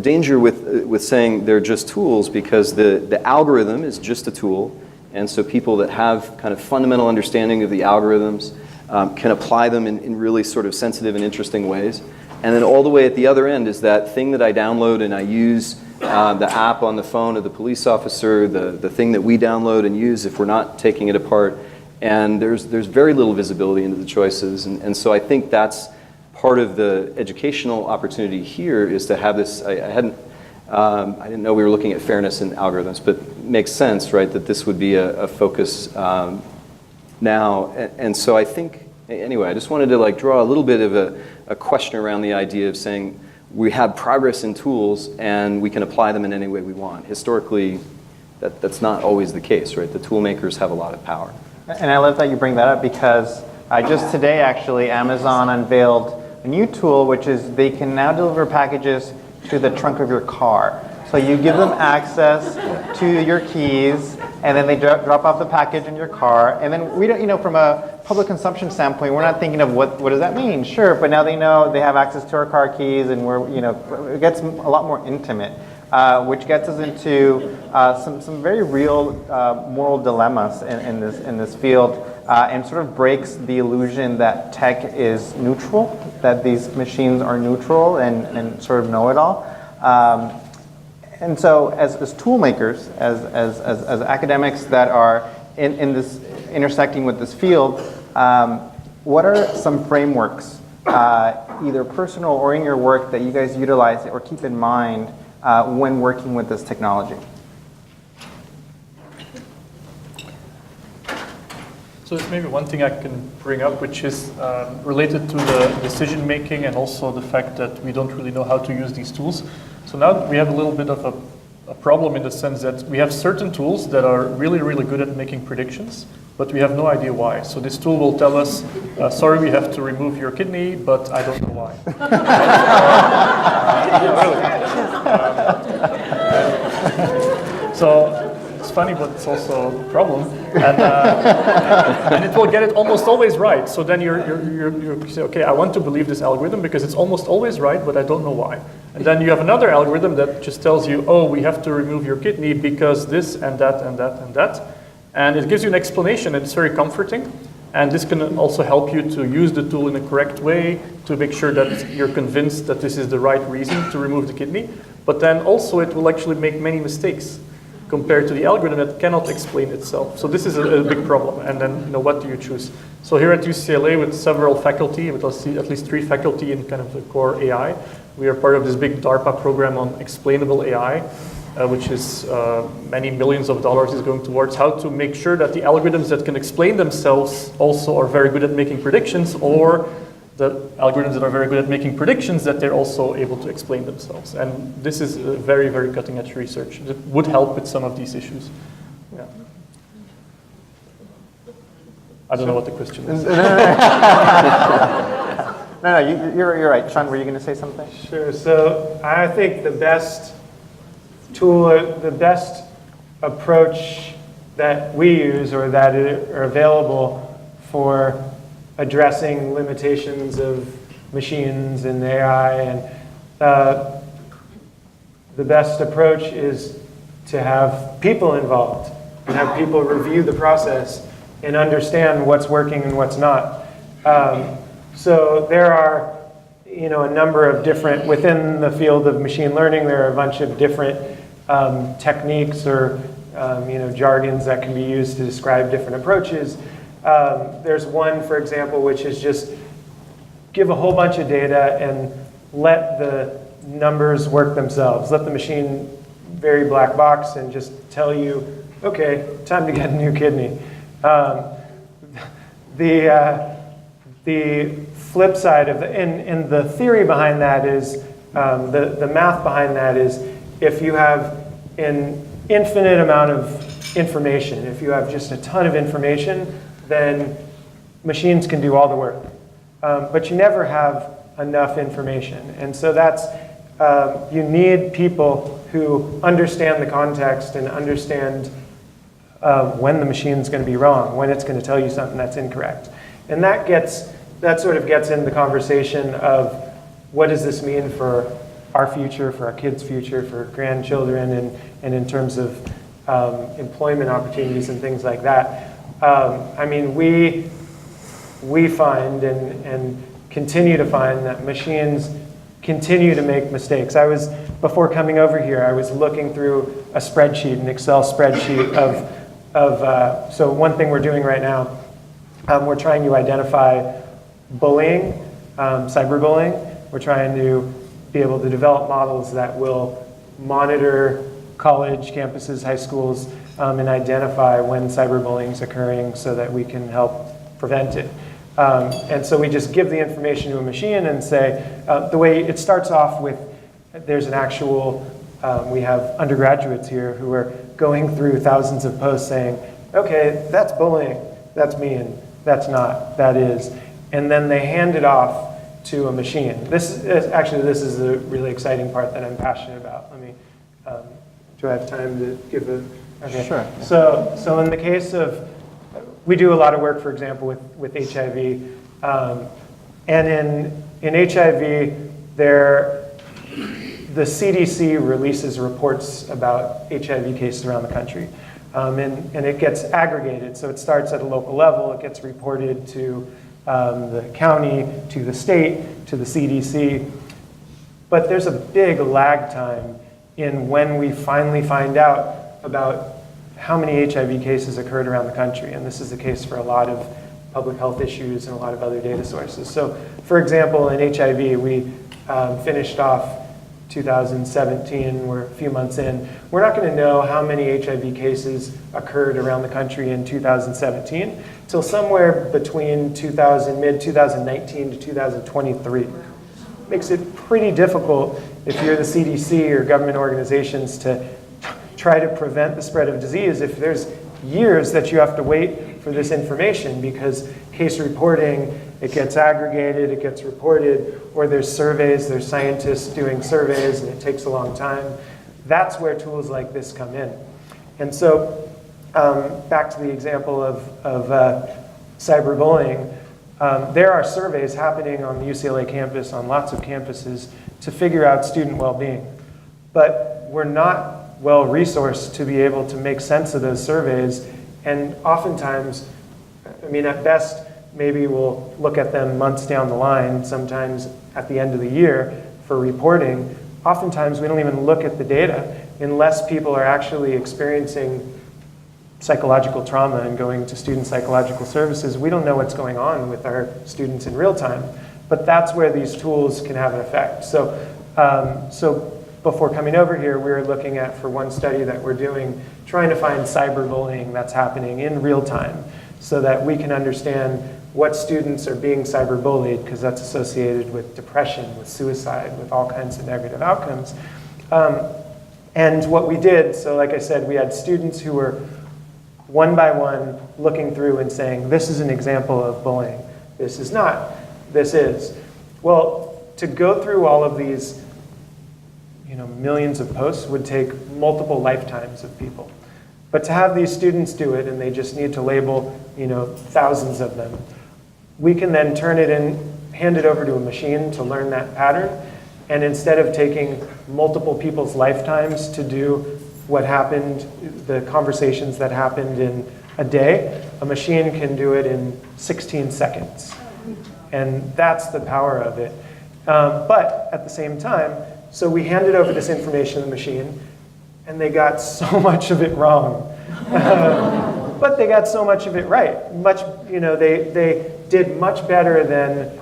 danger with saying they're just tools, because the algorithm is just a tool. And so people that have kind of fundamental understanding of the algorithms can apply them in really sort of sensitive and interesting ways. And then all the way at the other end is that thing that I download and I use, the app on the phone of the police officer, the thing that we download and use if we're not taking it apart. And there's very little visibility into the choices. And so I think that's part of the educational opportunity here, is to have this. I didn't know we were looking at fairness in algorithms, but it makes sense, right, that this would be a focus now. And so I think, anyway, I just wanted to draw a little bit of a question around the idea of saying we have progress in tools and we can apply them in any way we want. Historically, that's not always the case, right? The tool makers have a lot of power. And I love that you bring that up, because just today, actually, Amazon unveiled a new tool, which is they can now deliver packages to the trunk of your car. So you give them access to your keys, and then they drop off the package in your car. And then we don't, from a public consumption standpoint, we're not thinking of what does that mean? Sure, but now they know they have access to our car keys, and it gets a lot more intimate, which gets us into some very real moral dilemmas in this field, and sort of breaks the illusion that tech is neutral, that these machines are neutral and sort of know-it-all. And so as tool makers, as academics that are in this intersecting with this field, what are some frameworks, either personal or in your work, that you guys utilize or keep in mind when working with this technology? So there's maybe one thing I can bring up, which is related to the decision making and also the fact that we don't really know how to use these tools. So now we have a little bit of a problem in the sense that we have certain tools that are really, really good at making predictions, but we have no idea why. So this tool will tell us, sorry, we have to remove your kidney, but I don't know why. So it's funny, but it's also a problem. And it will get it almost always right. So then you say, okay, I want to believe this algorithm because it's almost always right, but I don't know why. And then you have another algorithm that just tells you, oh, we have to remove your kidney because this and that and that and that. And it gives you an explanation, and it's very comforting. And this can also help you to use the tool in a correct way to make sure that you're convinced that this is the right reason to remove the kidney. But then also it will actually make many mistakes compared to the algorithm that cannot explain itself. So this is a big problem. And then, what do you choose? So here at UCLA, with several faculty, with at least 3 faculty in kind of the core AI, we are part of this big DARPA program on explainable AI, which is many millions of dollars is going towards how to make sure that the algorithms that can explain themselves also are very good at making predictions, or the algorithms that are very good at making predictions that they're also able to explain themselves. And this is very, very cutting edge research. It would help with some of these issues. Yeah. I don't know what the question is. No, you're right. Sean, were you going to say something? Sure. So I think the best tool, the best approach that we use or that are available for addressing limitations of machines and AI, and the best approach is to have people involved and have people review the process and understand what's working and what's not. So there are, a number of different, within the field of machine learning, there are a bunch of different techniques or jargons that can be used to describe different approaches. There's one, for example, which is just give a whole bunch of data and let the numbers work themselves. Let the machine very black box and just tell you, okay, time to get a new kidney. The flip side of and the theory behind that is, the math behind that is, if you have an infinite amount of information. If you have just a ton of information, then machines can do all the work. But you never have enough information. And so that's, you need people who understand the context and understand when the machine's going to be wrong, when it's going to tell you something that's incorrect. And that sort of gets in the conversation of what does this mean for our future, for our kids' future, for grandchildren, and in terms of employment opportunities and things like that. I mean, we find and continue to find that machines continue to make mistakes. Before coming over here, I was looking through a spreadsheet, an Excel spreadsheet so one thing we're doing right now, we're trying to identify bullying, cyberbullying. We're trying to be able to develop models that will monitor college campuses, high schools, and identify when cyberbullying is occurring so that we can help prevent it. And so we just give the information to a machine and say, the way it starts off with, there's an actual, we have undergraduates here who are going through thousands of posts saying, okay, that's bullying, that's mean, that's not, that is. And then they hand it off to a machine. This is the really exciting part that I'm passionate about. Let me, do I have time to give a, okay. Sure. So in the case of, we do a lot of work, for example, with HIV. And in HIV, the CDC releases reports about HIV cases around the country. And it gets aggregated. So it starts at a local level. It gets reported to the county, to the state, to the CDC. But there's a big lag time in when we finally find out about how many HIV cases occurred around the country. And this is the case for a lot of public health issues and a lot of other data sources. So for example, in HIV, we finished off 2017, we're a few months in. We're not going to know how many HIV cases occurred around the country in 2017 till somewhere between mid-2019 to 2023. Makes it pretty difficult if you're the CDC or government organizations to try to prevent the spread of disease if there's years that you have to wait for this information because case reporting, it gets aggregated, it gets reported, or there's surveys, there's scientists doing surveys, and it takes a long time. That's where tools like this come in. And so back to the example of cyberbullying, there are surveys happening on the UCLA campus, on lots of campuses, to figure out student well-being. But we're not well-resourced to be able to make sense of those surveys, and oftentimes, I mean, at best, maybe we'll look at them months down the line, sometimes at the end of the year for reporting. Oftentimes, we don't even look at the data unless people are actually experiencing psychological trauma and going to student psychological services. We don't know what's going on with our students in real time, but that's where these tools can have an effect. So before coming over here, we were looking at, for one study that we're doing, trying to find cyberbullying that's happening in real time so that we can understand what students are being cyberbullied, because that's associated with depression, with suicide, with all kinds of negative outcomes. And what we did, so like I said, we had students who were one by one looking through and saying, this is an example of bullying. This is not. This is. Well, to go through all of these millions of posts would take multiple lifetimes of people. But to have these students do it, and they just need to label thousands of them, we can then turn it in, hand it over to a machine to learn that pattern. And instead of taking multiple people's lifetimes to do what happened, the conversations that happened in a day, a machine can do it in 16 seconds. And that's the power of it. But at the same time, so we handed over this information to the machine, and they got so much of it wrong. But they got so much of it right. They did much better than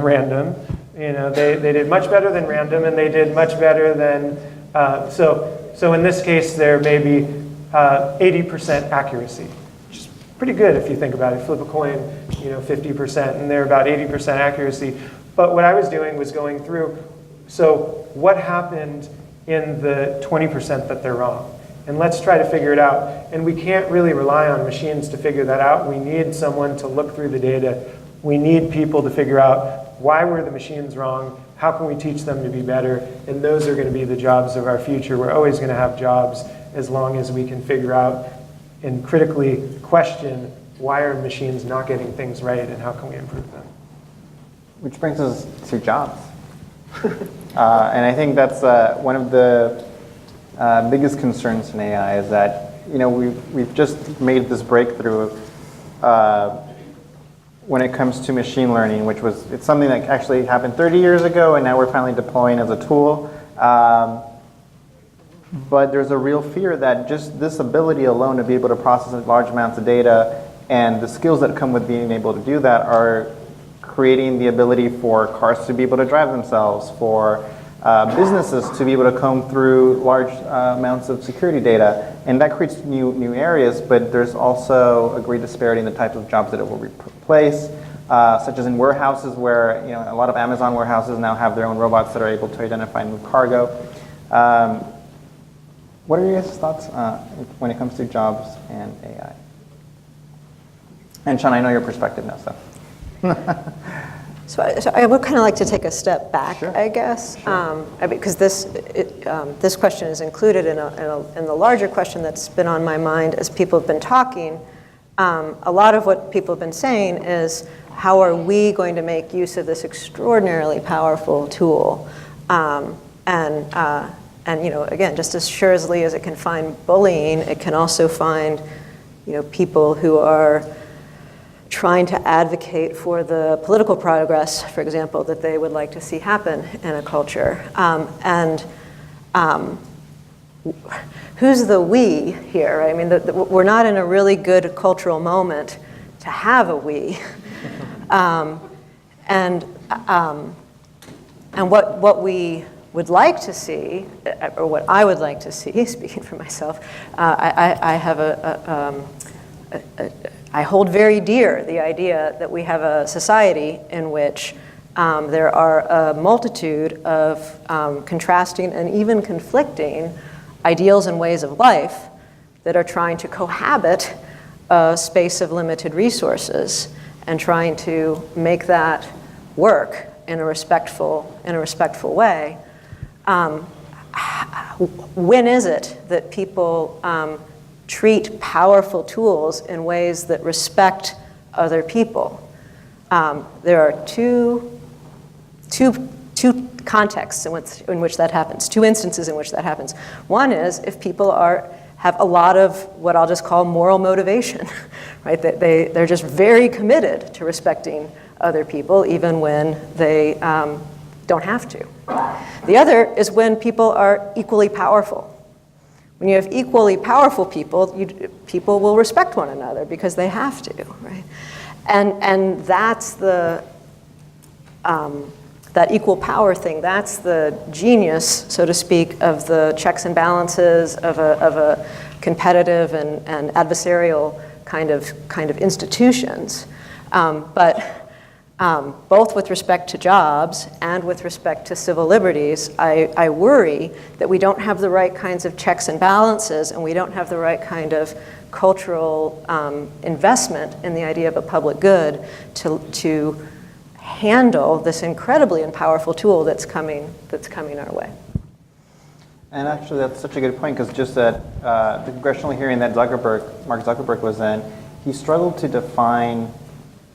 random. They did much better than random, and they did much better than, so in this case, there may be 80% accuracy, which is pretty good if you think about it. Flip a coin, 50%, and they're about 80% accuracy. But what I was doing was going through, so what happened in the 20% that they're wrong? and let's try to figure it out. And we can't really rely on machines to figure that out. We need someone to look through the data. We need people to figure out why were the machines wrong, how can we teach them to be better, and those are going to be the jobs of our future. We're always going to have jobs as long as we can figure out and critically question why are machines not getting things right and how can we improve them. Which brings us to jobs. And I think that's one of the biggest concerns in AI is that, you know, we've just made this breakthrough when it comes to machine learning, it's something that actually happened 30 years ago, and now we're finally deploying as a tool. But there's a real fear that just this ability alone to be able to process large amounts of data and the skills that come with being able to do that are creating the ability for cars to be able to drive themselves, for businesses to be able to comb through large amounts of security data. And that creates new areas, but there's also a great disparity in the types of jobs that it will replace, such as in warehouses where, you know, a lot of Amazon warehouses now have their own robots that are able to identify and move cargo. What are your guys' thoughts when it comes to jobs and AI? And Sean, I know your perspective now, so. So I would kind of like to take a step back, Sure. I guess, because this question is included in the larger question that's been on my mind as people have been talking. A lot of what people have been saying is, how are we going to make use of this extraordinarily powerful tool? And you know, again, just as surely as it can find bullying, it can also find, you know, people who are trying to advocate for the political progress, for example, that they would like to see happen in a culture. Who's the we here? Right? I mean, we're not in a really good cultural moment to have a we. And what we would like to see, or what I would like to see, speaking for myself, I hold very dear the idea that we have a society in which there are a multitude of contrasting and even conflicting ideals and ways of life that are trying to cohabit a space of limited resources and trying to make that work in a respectful way. When is it that people treat powerful tools in ways that respect other people? There are two contexts in which that happens, two instances in which that happens. One is if people have a lot of what I'll just call moral motivation, right? They're just very committed to respecting other people, even when they don't have to. The other is when people are equally powerful. When you have equally powerful people, people will respect one another because they have to, right? And that's the that equal power thing. That's the genius, so to speak, of the checks and balances of a competitive and adversarial kind of institutions. But both with respect to jobs and with respect to civil liberties, I worry that we don't have the right kinds of checks and balances, and we don't have the right kind of cultural investment in the idea of a public good to handle this incredibly and powerful tool that's coming our way. And actually, that's such a good point, because just at the congressional hearing that Mark Zuckerberg was in, he struggled to define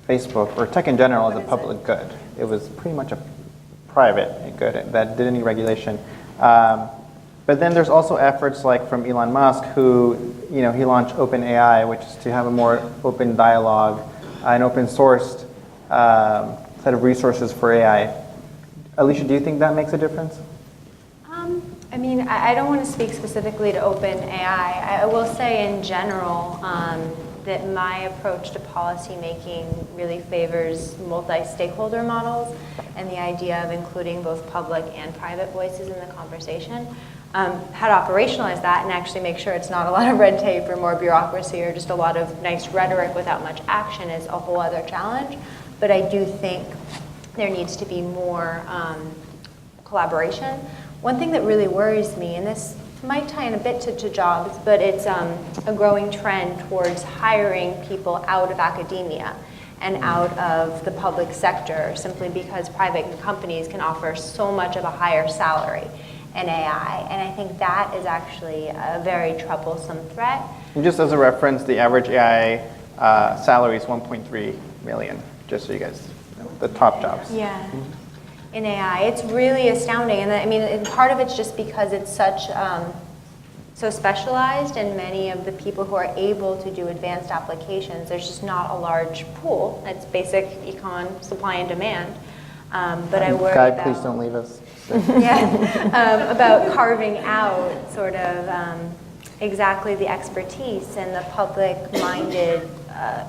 Facebook, or tech in general, as a public good. It was pretty much a private good that didn't need regulation. But then there's also efforts like from Elon Musk, who, you know, he launched OpenAI, which is to have a more open dialogue, an open sourced set of resources for AI. Alicia, do you think that makes a difference? I mean, I don't want to speak specifically to OpenAI. I will say in general that my approach to policy making really favors multi-stakeholder models and the idea of including both public and private voices in the conversation. How to operationalize that and actually make sure it's not a lot of red tape or more bureaucracy or just a lot of nice rhetoric without much action is a whole other challenge. But I do think there needs to be more collaboration. One thing that really worries me, and this might tie in a bit to jobs, but it's a growing trend towards hiring people out of academia and out of the public sector, simply because private companies can offer so much of a higher salary in AI. And I think that is actually a very troublesome threat. And just as a reference, the average AI salary is 1.3 million, just so you guys know, the top jobs. Yeah. In AI, it's really astounding, and I mean, and part of it's just because it's such so specialized, and many of the people who are able to do advanced applications, there's just not a large pool. It's basic econ, supply and demand. But I worry Guy, about, please don't leave us. yeah, about carving out sort of exactly the expertise and the public-minded.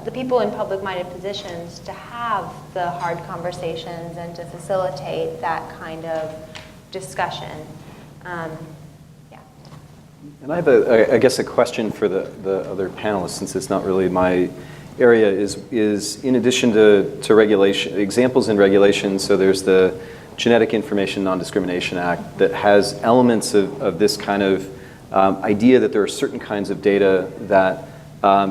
The people in public-minded positions to have the hard conversations and to facilitate that kind of discussion. Yeah. And I have, I guess, a question for the other panelists, since it's not really my area, is in addition to regulation, examples in regulation, so there's the Genetic Information Non-Discrimination Act that has elements of this kind of idea that there are certain kinds of data that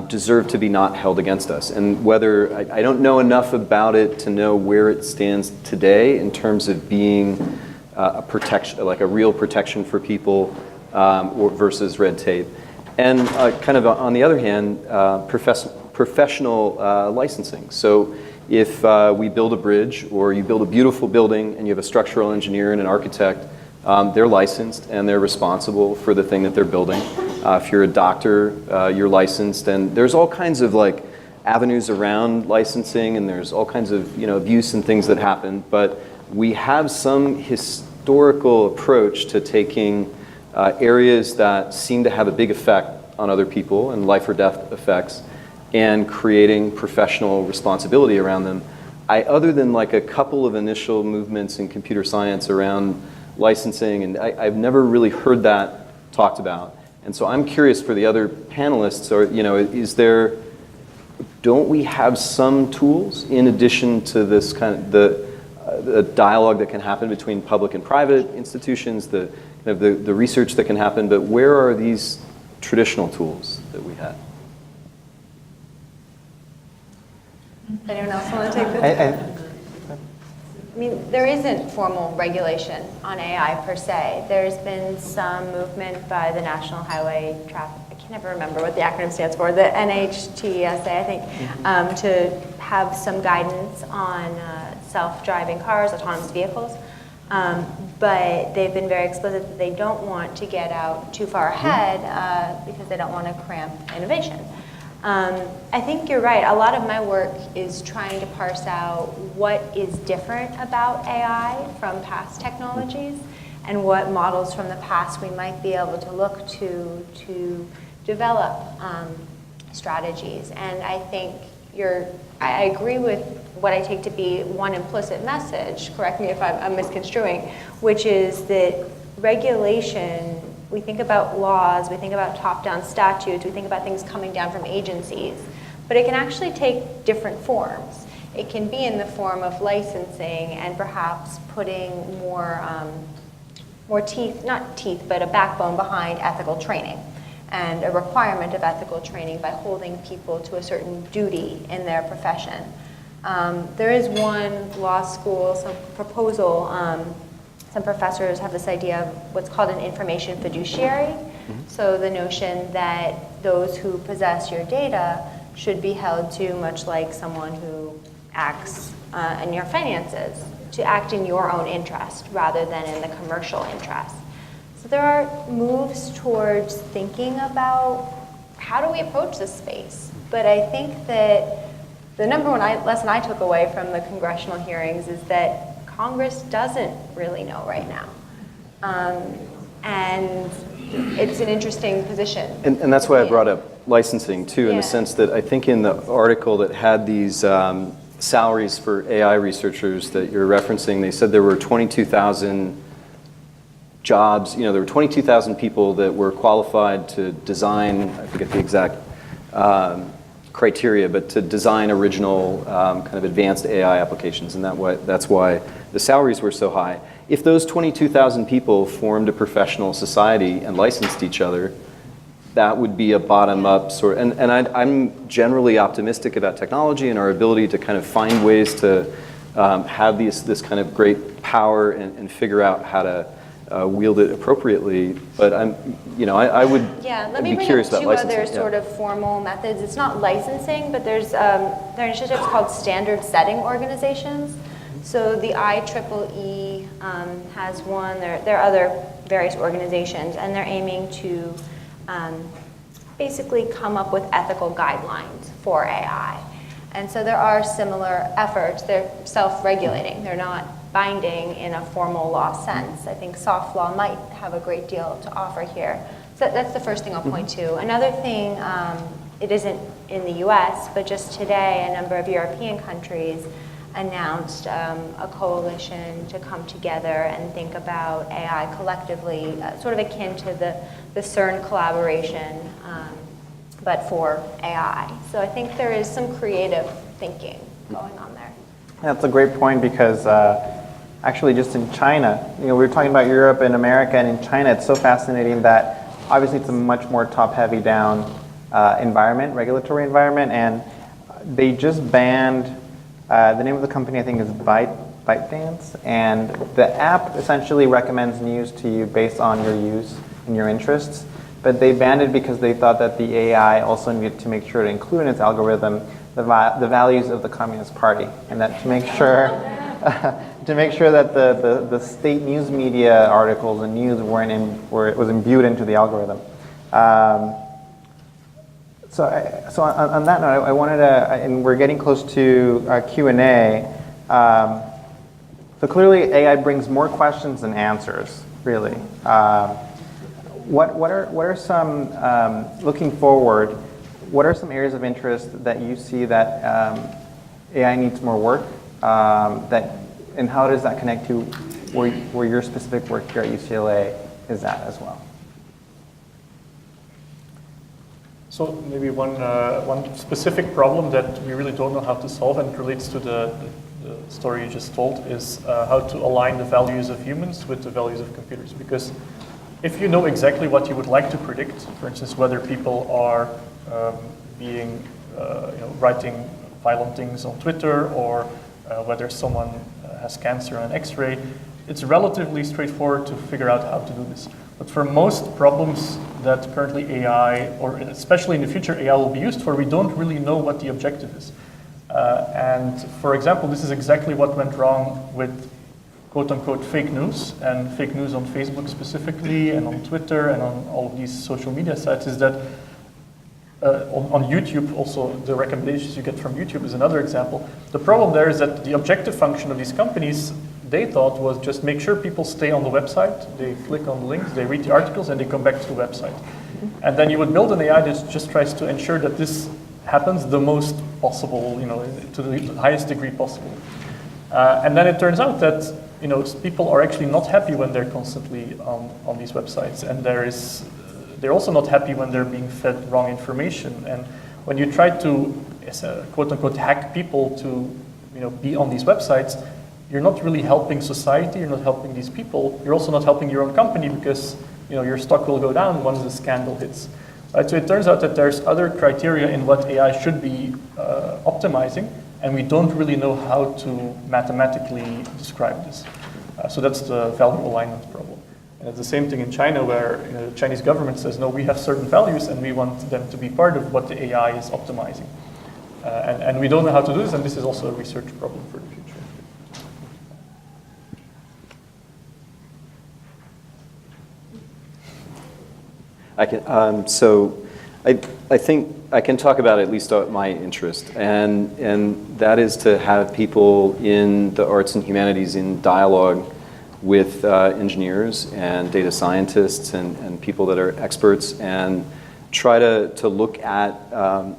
deserve to be not held against us. And whether, I don't know enough about it to know where it stands today in terms of being a protection, like a real protection for people versus red tape. And kind of on the other hand, professional licensing. So if we build a bridge or you build a beautiful building and you have a structural engineer and an architect, they're licensed and they're responsible for the thing that they're building. If you're a doctor, you're licensed, and there's all kinds of like avenues around licensing, and there's all kinds of abuse and things that happen. But we have some historical approach to taking areas that seem to have a big effect on other people and life or death effects, and creating professional responsibility around them. Other than like a couple of initial movements in computer science around licensing, and I've never really heard that talked about. And so I'm curious for the other panelists, or don't we have some tools in addition to this kind of the dialogue that can happen between public and private institutions, the research that can happen, but where are these traditional tools that we have? Anyone else want to take this? I mean, there isn't formal regulation on AI per se. There's been some movement by the National Highway Traffic, I can never remember what the acronym stands for, the NHTSA, I think, to have some guidance on self-driving cars, autonomous vehicles. But they've been very explicit that they don't want to get out too far ahead because they don't want to cramp innovation. I think you're right. A lot of my work is trying to parse out what is different about AI from past technologies and what models from the past we might be able to look to develop strategies. And I think I agree with what I take to be one implicit message, correct me if I'm misconstruing, which is that regulation, we think about laws, we think about top-down statutes, we think about things coming down from agencies, but it can actually take different forms. It can be in the form of licensing and perhaps putting more teeth, not teeth, but a backbone behind ethical training and a requirement of ethical training by holding people to a certain duty in their profession. There is one law school, some proposal, some professors have this idea of what's called an information fiduciary. So the notion that those who possess your data should be held to, much like someone who acts in your finances, to act in your own interest rather than in the commercial interest. So there are moves towards thinking about how do we approach this space. But I think that the number one lesson I took away from the congressional hearings is that Congress doesn't really know right now. And it's an interesting position. And that's why I brought up licensing too, in the sense that I think in the article that had these salaries for AI researchers that you're referencing, they said there were 22,000 jobs, there were 22,000 people that were qualified to design, I forget the exact criteria, but to design original kind of advanced AI applications, and that's why the salaries were so high. If those 22,000 people formed a professional society and licensed each other, that would be a bottom-up sort. And I'm generally optimistic about technology and our ability to kind of find ways to have this kind of great power and figure out how to wield it appropriately. But I would let me be bring curious up about two licensing. other sort of formal methods. It's not licensing, but there are initiatives called standard setting organizations. So the IEEE has one. There are other various organizations, and they're aiming to basically come up with ethical guidelines for AI. And so there are similar efforts. They're self-regulating. They're not binding in a formal law sense. I think soft law might have a great deal to offer here. So that's the first thing I'll point to. Another thing, it isn't in the US, but just today a number of European countries announced a coalition to come together and think about AI collectively, sort of akin to the CERN collaboration, but for AI. So I think there is some creative thinking going on there. That's a great point because actually just in China, we were talking about Europe and America, and in China it's so fascinating that obviously it's a much more top-heavy down environment, regulatory environment, and they just banned, the name of the company I think is ByteDance, and the app essentially recommends news to you based on your use and your interests, but they banned it because they thought that the AI also needed to make sure to include in its algorithm the values of the Communist Party, and that to make sure that the state news media articles and news was imbued into the algorithm. So on that note, I wanted to, and we're getting close to Q&A. So clearly AI brings more questions than answers, really. What are some, looking forward, what are some areas of interest that you see that AI needs more work, and how does that connect to where your specific work here at UCLA is at as well? So maybe one specific problem that we really don't know how to solve, and it relates to the story you just told, is how to align the values of humans with the values of computers. Because if you know exactly what you would like to predict, for instance, whether people are writing violent things on Twitter, or whether someone has cancer on an X-ray, it's relatively straightforward to figure out how to do this. But for most problems that currently AI, or especially in the future AI will be used for, we don't really know what the objective is. And for example, this is exactly what went wrong with quote-unquote fake news, and fake news on Facebook specifically, and on Twitter, and on all of these social media sites, is that on YouTube also, the recommendations you get from YouTube is another example. The problem there is that the objective function of these companies, they thought, was just make sure people stay on the website, they click on the links, they read the articles, and they come back to the website. And then you would build an AI that just tries to ensure that this happens the most possible, to the highest degree possible. And then it turns out that people are actually not happy when they're constantly on these websites, and they're also not happy when they're being fed wrong information. And when you try to, quote-unquote, hack people to be on these websites, you're not really helping society, you're not helping these people, you're also not helping your own company, because your stock will go down once the scandal hits. So it turns out that there's other criteria in what AI should be optimizing, and we don't really know how to mathematically describe this. So that's the value alignment problem. And it's the same thing in China, where the Chinese government says, no, we have certain values and we want them to be part of what the AI is optimizing. And we don't know how to do this, and this is also a research problem for the future. I can, so I think I can talk about at least my interest, and that is to have people in the arts and humanities in dialogue with engineers and data scientists and people that are experts, and try to look at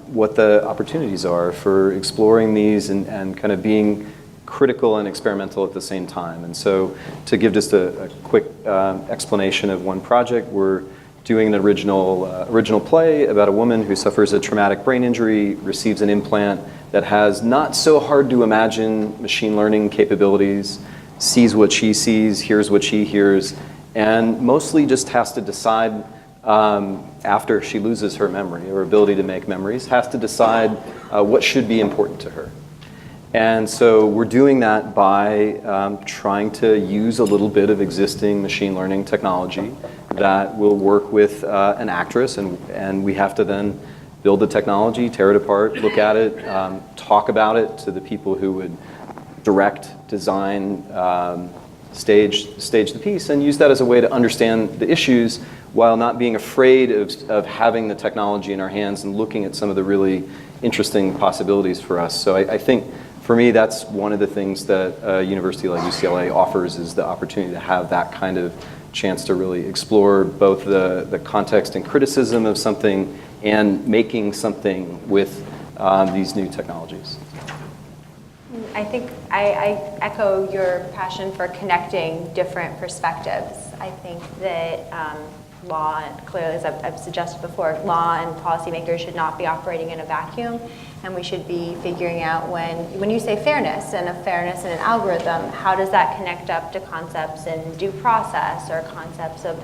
what the opportunities are for exploring these and kind of being critical and experimental at the same time. And so to give just a quick explanation of one project, we're doing an original play about a woman who suffers a traumatic brain injury, receives an implant that has not so hard to imagine machine learning capabilities, sees what she sees, hears what she hears, and mostly just has to decide after she loses her memory or ability to make memories, has to decide what should be important to her. And so we're doing that by trying to use a little bit of existing machine learning technology that will work with an actress, and we have to then build the technology, tear it apart, look at it, talk about it to the people who would direct, design, stage the piece, and use that as a way to understand the issues while not being afraid of having the technology in our hands and looking at some of the really interesting possibilities for us. So I think for me, that's one of the things that a university like UCLA offers, is the opportunity to have that kind of chance to really explore both the context and criticism of something and making something with these new technologies. I think I echo your passion for connecting different perspectives. I think that law, clearly, as I've suggested before, law and policymakers should not be operating in a vacuum, and we should be figuring out when you say fairness and a fairness in an algorithm, how does that connect up to concepts in due process or concepts of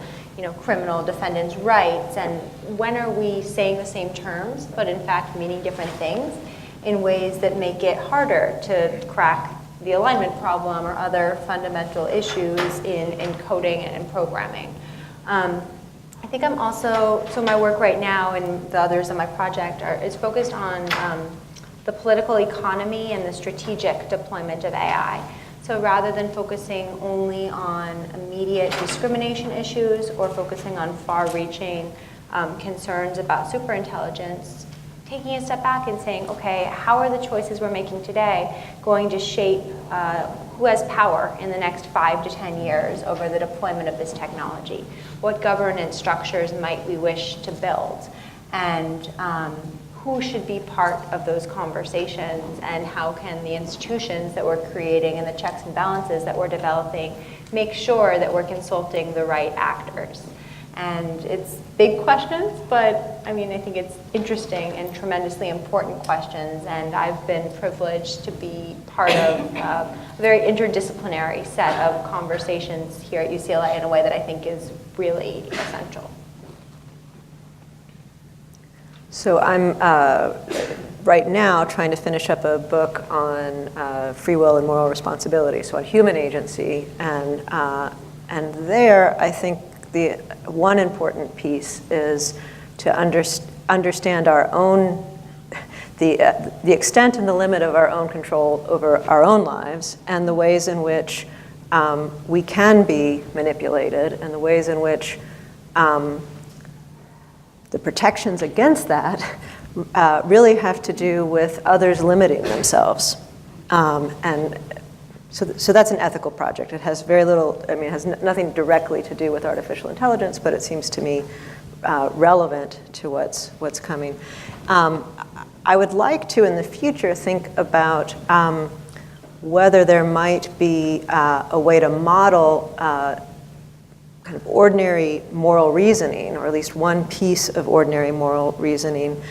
criminal defendants' rights, and when are we saying the same terms but in fact meaning different things in ways that make it harder to crack the alignment problem or other fundamental issues in coding and programming. I think I'm also, so my work right now and the others in my project is focused on the political economy and the strategic deployment of AI. So rather than focusing only on immediate discrimination issues or focusing on far-reaching concerns about superintelligence, taking a step back and saying, okay, how are the choices we're making today going to shape who has power in the next 5 to 10 years over the deployment of this technology? What governance structures might we wish to build? And who should be part of those conversations, and how can the institutions that we're creating and the checks and balances that we're developing make sure that we're consulting the right actors? And it's big questions, but I think it's interesting and tremendously important questions, and I've been privileged to be part of a very interdisciplinary set of conversations here at UCLA in a way that I think is really essential. So I'm right now trying to finish up a book on free will and moral responsibility, so on human agency, and there I think the one important piece is to understand our own, the extent and the limit of our own control over our own lives, and the ways in which we can be manipulated, and the ways in which the protections against that really have to do with others limiting themselves. And so that's an ethical project. It has very little, it has nothing directly to do with artificial intelligence, but it seems to me relevant to what's coming. I would like to, in the future, think about whether there might be a way to model kind of ordinary moral reasoning, or at least one piece of ordinary moral reasoning.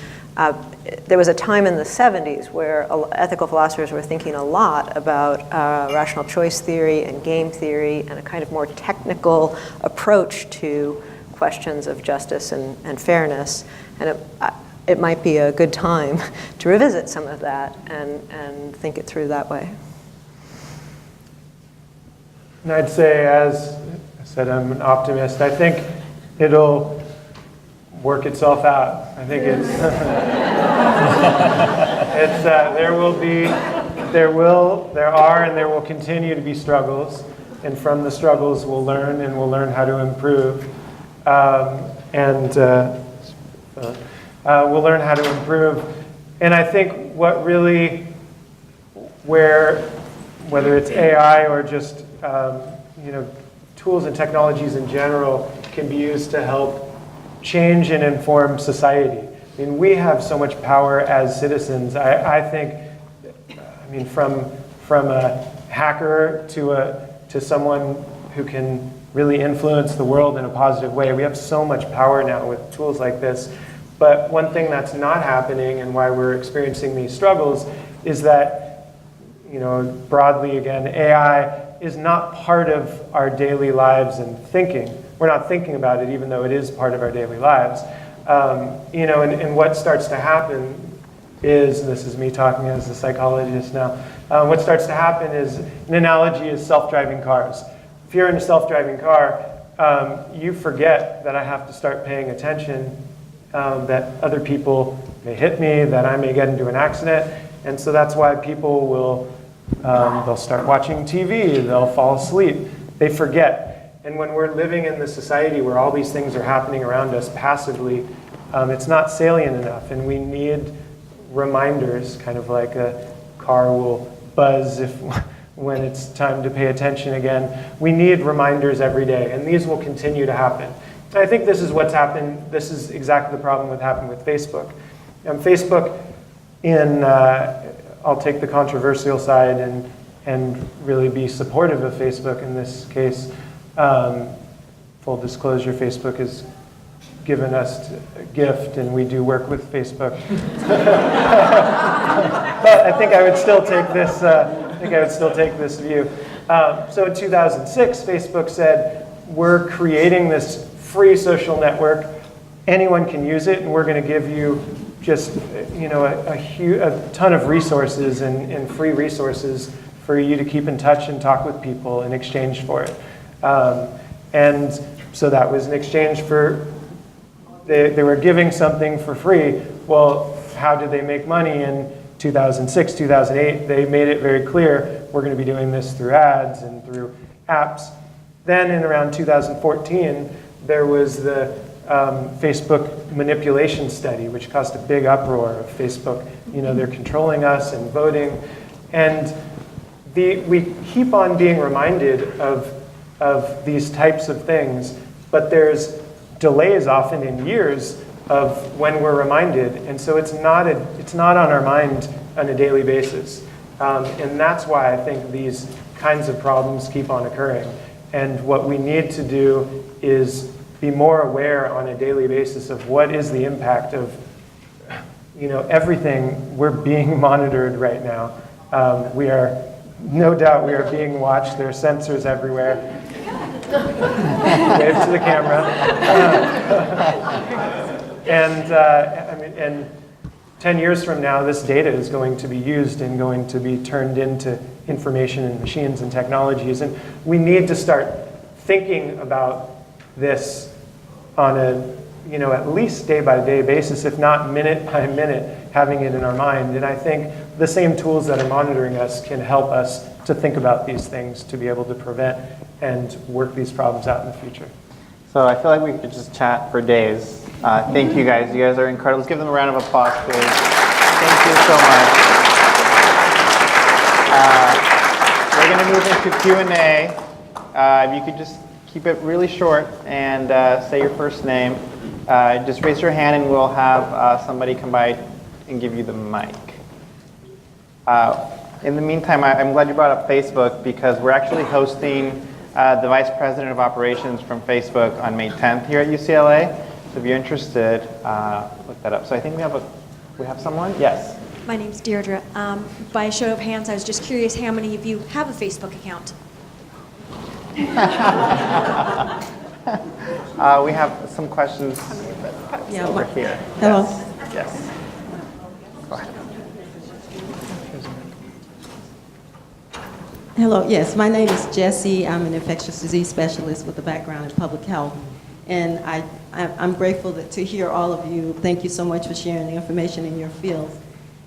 There was a time in the 70s where ethical philosophers were thinking a lot about rational choice theory and game theory and a kind of more technical approach to questions of justice and fairness. And it might be a good time to revisit some of that and think it through that way. And I'd say, as I said, I'm an optimist. I think it'll work itself out. I think it's there are and there will continue to be struggles, and from the struggles we'll learn, and we'll learn how to improve, we'll learn how to improve. And I think what really, whether it's AI or just tools and technologies in general, can be used to help change and inform society. We have so much power as citizens. I think, from a hacker to someone who can really influence the world in a positive way. We have so much power now with tools like this. But one thing that's not happening and why we're experiencing these struggles is that, broadly again, AI is not part of our daily lives and thinking. We're not thinking about it even though it is part of our daily lives. And what starts to happen is, and this is me talking as a psychologist now, what starts to happen is, an analogy is self-driving cars. If you're in a self-driving car, you forget that I have to start paying attention, that other people may hit me, that I may get into an accident, and so that's why people will, they'll start watching TV, they'll fall asleep, they forget. And when we're living in this society where all these things are happening around us passively, it's not salient enough, and we need reminders, kind of like a car will buzz when it's time to pay attention again. We need reminders every day, and these will continue to happen. And I think this is what's happened. This is exactly the problem that happened with Facebook. And Facebook, I'll take the controversial side and really be supportive of Facebook in this case. Full disclosure, Facebook has given us a gift, and we do work with Facebook. But I think I would still take this. View. So in 2006, Facebook said, "We're creating this free social network. Anyone can use it, and we're going to give you just a ton of resources and free resources for you to keep in touch and talk with people in exchange for it." And so that was in exchange for. They were giving something for free. Well, how did they make money in 2006, 2008? They made it very clear, we're going to be doing this through ads and through apps. Then in around 2014, there was the Facebook manipulation study, which caused a big uproar of Facebook. They're controlling us and voting. And we keep on being reminded of these types of things, but there's delays often in years of when we're reminded, and so it's not on our mind on a daily basis, and that's why I think these kinds of problems keep on occurring. And what we need to do is be more aware on a daily basis of what is the impact of everything. We're being monitored right now. We are no doubt we are being watched. There are sensors everywhere. Wave to the camera. And 10 years from now, this data is going to be used and going to be turned into information and machines and technologies. And we need to start thinking about this on a, at least day-by-day basis, if not minute by minute, having it in our mind. And I think the same tools that are monitoring us can help us to think about these things, to be able to prevent and work these problems out in the future. So I feel like we could just chat for days. Thank you guys. You guys are incredible. Let's give them a round of applause, please. Thank you so much. We're going to move into Q&A. If you could just keep it really short and say your first name. Just raise your hand and we'll have somebody come by and give you the mic. In the meantime, I'm glad you brought up Facebook because we're actually hosting the Vice President of Operations from Facebook on May 10th here at UCLA. So if you're interested, look that up. So I think we have someone? Yes. My name's Deirdre. By a show of hands, I was just curious how many of you have a Facebook account? We have some questions over here. Hello. Yes. Go ahead. Hello, yes, my name is Jessie. I'm an infectious disease specialist with a background in public health. And I'm grateful to hear all of you. Thank you so much for sharing the information in your field.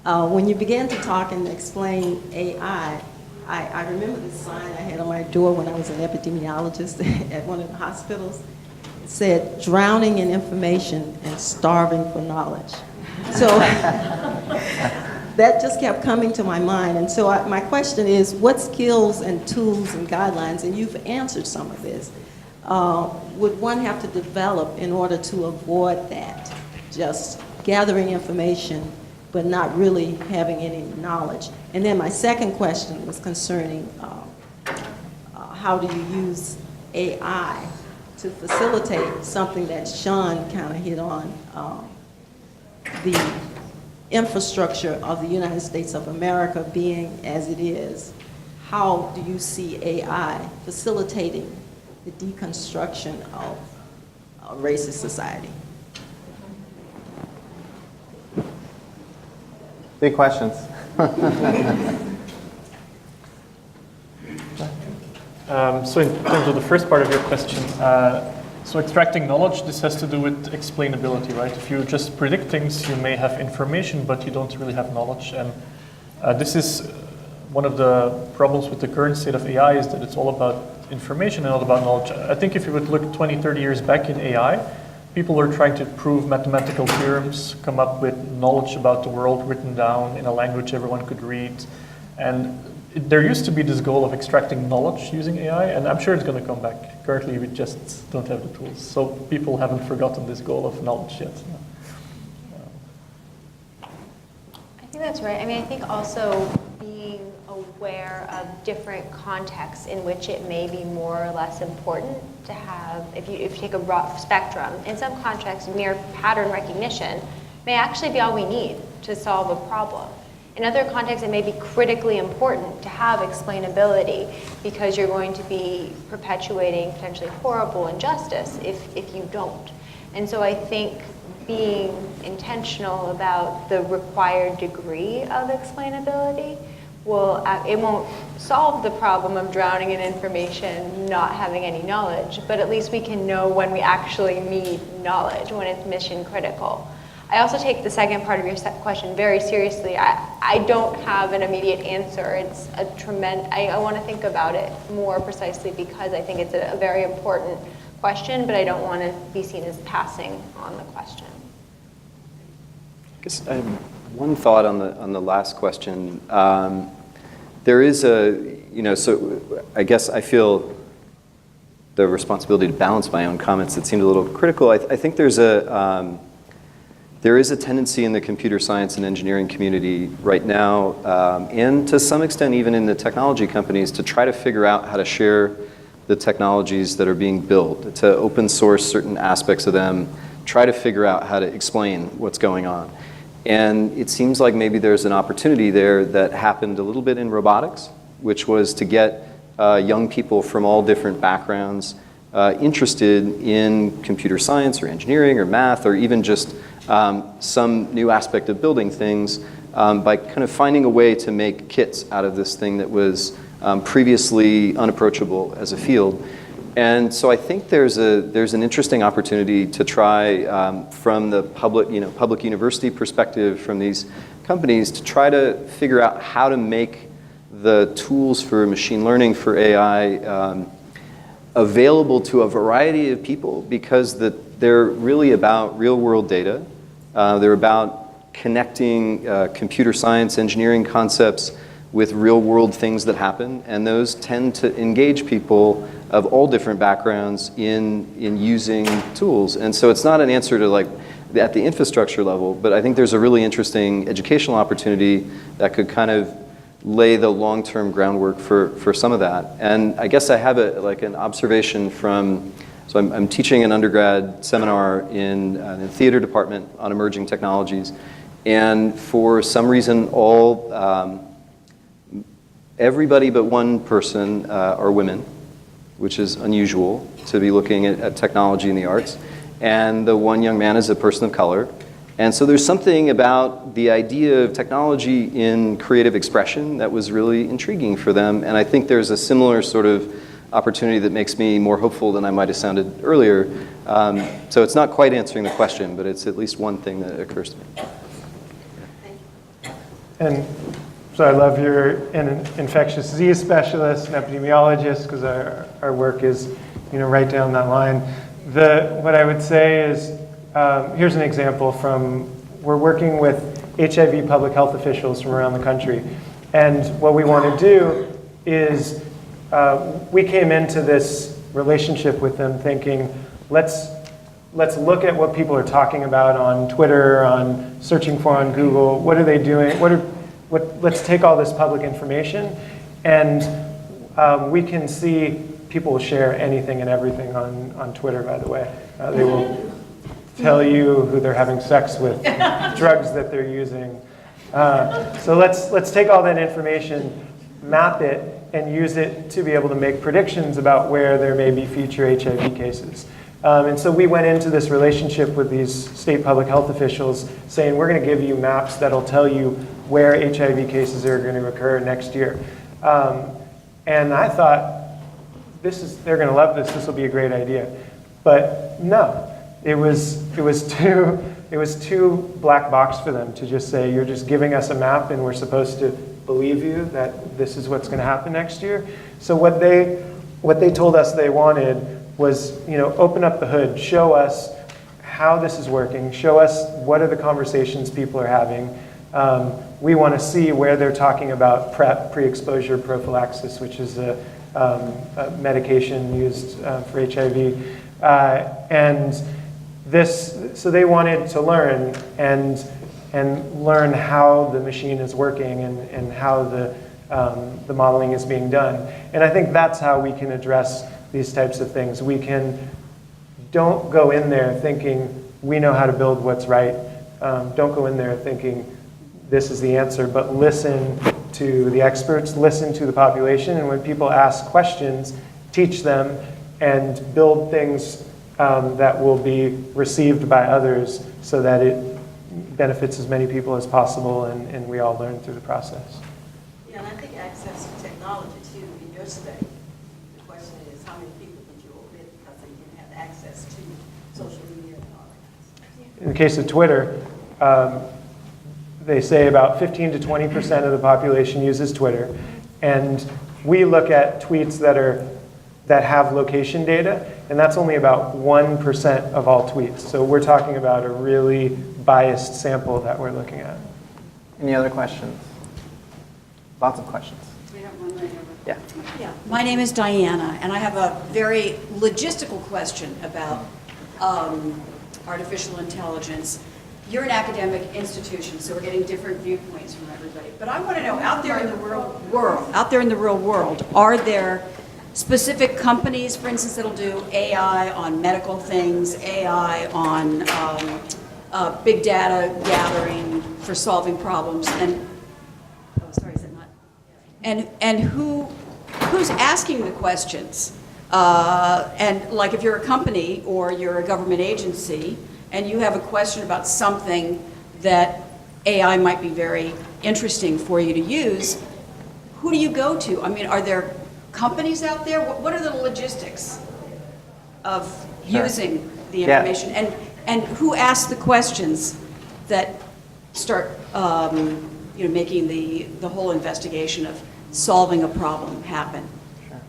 When you began to talk and explain AI, I remember this sign I had on my door when I was an epidemiologist at one of the hospitals. It said, "Drowning in information and starving for knowledge." So that just kept coming to my mind. And so my question is, what skills and tools and guidelines, and you've answered some of this, would one have to develop in order to avoid that, just gathering information but not really having any knowledge? And then my second question was concerning how do you use AI to facilitate something that Sean kind of hit on, the infrastructure of the United States of America being as it is? How do you see AI facilitating the deconstruction of a racist society? Big questions. So in terms of the first part of your question, so extracting knowledge, this has to do with explainability, right? If you just predict things, you may have information, but you don't really have knowledge. And this is one of the problems with the current state of AI, is that it's all about information and not about knowledge. I think if you would look 20, 30 years back in AI, people were trying to prove mathematical theorems, come up with knowledge about the world written down in a language everyone could read. And there used to be this goal of extracting knowledge using AI, and I'm sure it's going to come back. Currently, we just don't have the tools. So people haven't forgotten this goal of knowledge yet. I think that's right. I mean, I think also being aware of different contexts in which it may be more or less important to have, if you take a rough spectrum, in some contexts, mere pattern recognition may actually be all we need to solve a problem. In other contexts, it may be critically important to have explainability because you're going to be perpetuating potentially horrible injustice if you don't. And so I think being intentional about the required degree of explainability it won't solve the problem of drowning in information, not having any knowledge, but at least we can know when we actually need knowledge, when it's mission critical. I also take the second part of your question very seriously. I don't have an immediate answer. It's a tremendous, I want to think about it more precisely because I think it's a very important question, but I don't want to be seen as passing on the question. I guess I have one thought on the last question. There is so I guess I feel the responsibility to balance my own comments that seemed a little critical. I think there is a tendency in the computer science and engineering community right now, and to some extent even in the technology companies, to try to figure out how to share the technologies that are being built, to open source certain aspects of them, try to figure out how to explain what's going on. And it seems like maybe there's an opportunity there that happened a little bit in robotics, which was to get young people from all different backgrounds interested in computer science or engineering or math or even just some new aspect of building things by kind of finding a way to make kits out of this thing that was previously unapproachable as a field. And so I think there's an interesting opportunity to try from the public university perspective from these companies to try to figure out how to make the tools for machine learning, for AI, available to a variety of people because they're really about real world data. They're about connecting computer science, engineering concepts with real world things that happen, and those tend to engage people of all different backgrounds in using tools. And so it's not an answer to like at the infrastructure level, but I think there's a really interesting educational opportunity that could kind of lay the long-term groundwork for some of that. And I guess I have an observation from, so I'm teaching an undergrad seminar in the theater department on emerging technologies, and for some reason everybody but one person are women, which is unusual to be looking at technology and the arts. And the one young man is a person of color. And so there's something about the idea of technology in creative expression that was really intriguing for them. And I think there's a similar sort of opportunity that makes me more hopeful than I might have sounded earlier. So it's not quite answering the question, but it's at least one thing that occurs to me. And so I love you're an infectious disease specialist, an epidemiologist, because our work is, right down that line. What I would say is, here's an example we're working with HIV public health officials from around the country. And what we want to do is, we came into this relationship with them thinking, let's look at what people are talking about on Twitter, on searching for on Google. What are they doing? Let's take all this public information, and we can see people will share anything and everything on Twitter, by the way. They will tell you who they're having sex with, drugs that they're using. So let's take all that information, map it, and use it to be able to make predictions about where there may be future HIV cases. And so we went into this relationship with these state public health officials saying, we're going to give you maps that'll tell you where HIV cases are going to occur next year. And I thought, they're going to love this, this will be a great idea. But no, it was too black box for them to just say, you're just giving us a map and we're supposed to believe you that this is what's going to happen next year. So what they told us they wanted was, open up the hood, show us how this is working, show us what are the conversations people are having. We want to see where they're talking about PrEP, pre-exposure prophylaxis, which is a medication used for HIV. So they wanted to learn and learn how the machine is working and how the modeling is being done. And I think that's how we can address these types of things. Don't go in there thinking we know how to build what's right. Don't go in there thinking this is the answer, but listen to the experts, listen to the population, and when people ask questions, teach them and build things that will be received by others so that it benefits as many people as possible and we all learn through the process. Yeah, and I think access to technology too in your study. The question is how many people did you omit because they didn't have access to social media and all that? In the case of Twitter, they say about 15 to 20% of the population uses Twitter. And we look at tweets that have location data, and that's only about 1% of all tweets. So we're talking about a really biased sample that we're looking at. Any other questions? Lots of questions. We have one right over. Yeah. Yeah. My name is Diana, and I have a very logistical question about artificial intelligence. You're an academic institution, so we're getting different viewpoints from everybody. But I want to know, out there in the real world, are there specific companies, for instance, that'll do AI on medical things, AI on big data gathering for solving problems, and and who's asking the questions? And like if you're a company or you're a government agency and you have a question about something that AI might be very interesting for you to use, who do you go to? I mean, are there companies out there? What are the logistics of using the information? And who asks the questions that start making the whole investigation of solving a problem happen? Sure.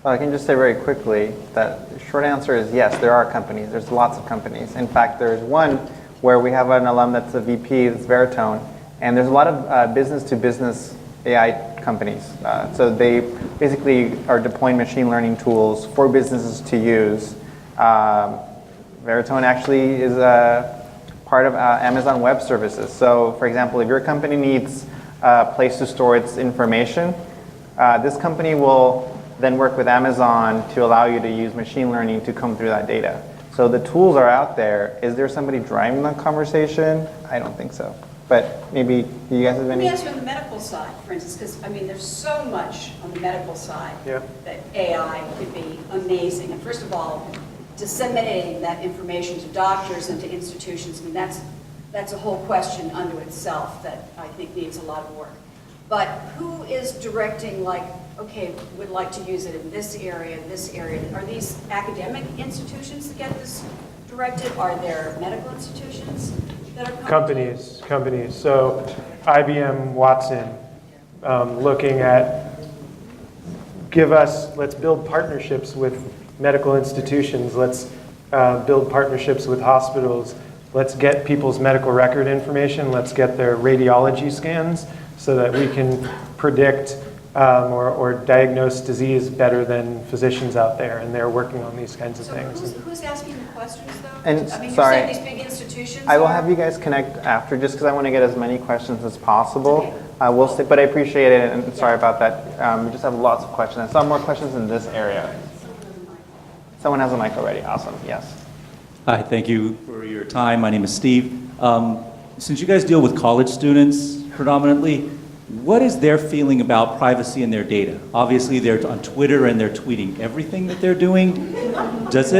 Well, I can just say very quickly that the short answer is yes, there are companies. There's lots of companies. In fact, there's one where we have an alum that's a VP, that's Veritone, and there's a lot of business-to-business AI companies. So they basically are deploying machine learning tools for businesses to use. Veritone actually is a part of Amazon Web Services. So for example, if your company needs a place to store its information, this company will then work with Amazon to allow you to use machine learning to come through that data. So the tools are out there. Is there somebody driving the conversation? I don't think so. But maybe you guys have any? Let me ask you on the medical side, for instance, because I mean, there's so much on the medical side that AI could be amazing. And first of all, disseminating that information to doctors and to institutions, I mean, that's a whole question unto itself that I think needs a lot of work. But who is directing, like, okay, would like to use it in this area, in this area? Are these academic institutions that get this directed? Are there medical institutions that are Companies. So IBM Watson, looking at, let's build partnerships with medical institutions. Let's build partnerships with hospitals. Let's get people's medical record information. Let's get their radiology scans so that we can predict or diagnose disease better than physicians out there, and they're working on these kinds of things. Who's asking the questions, though? And I mean, sorry, you're saying these big institutions I will are- have you guys connect after, just because I want to get as many questions as possible. We'll stay, but I appreciate it, and sorry about that. We just have lots of questions. I saw more questions in this area. Someone has a mic already. Awesome. Yes. Hi, thank you for your time. My name is Steve. Since you guys deal with college students predominantly, what is their feeling about privacy and their data? Obviously, they're on Twitter and they're tweeting everything that they're doing. Does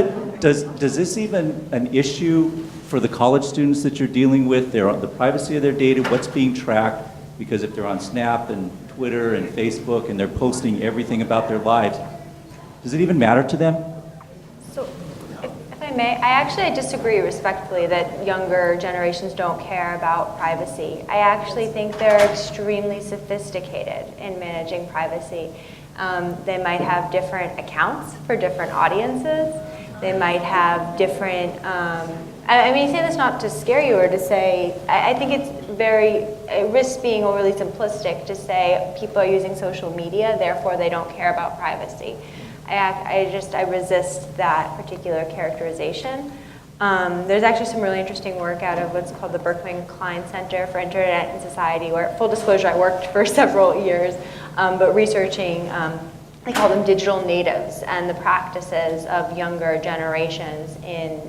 this even an issue for the college students that you're dealing with? The privacy of their data, what's being tracked? Because if they're on Snap and Twitter and Facebook and they're posting everything about their lives, does it even matter to them? So, if I may, I disagree respectfully that younger generations don't care about privacy. I actually think they're extremely sophisticated in managing privacy. They might have different accounts for different audiences. They might have different, I mean, I say this not to scare you or to say, I think it's it risks being overly simplistic to say people are using social media, therefore they don't care about privacy. I resist that particular characterization. There's actually some really interesting work out of what's called the Berkman Klein Center for Internet and Society, where, full disclosure, I worked for several years, but researching, they call them digital natives, and the practices of younger generations in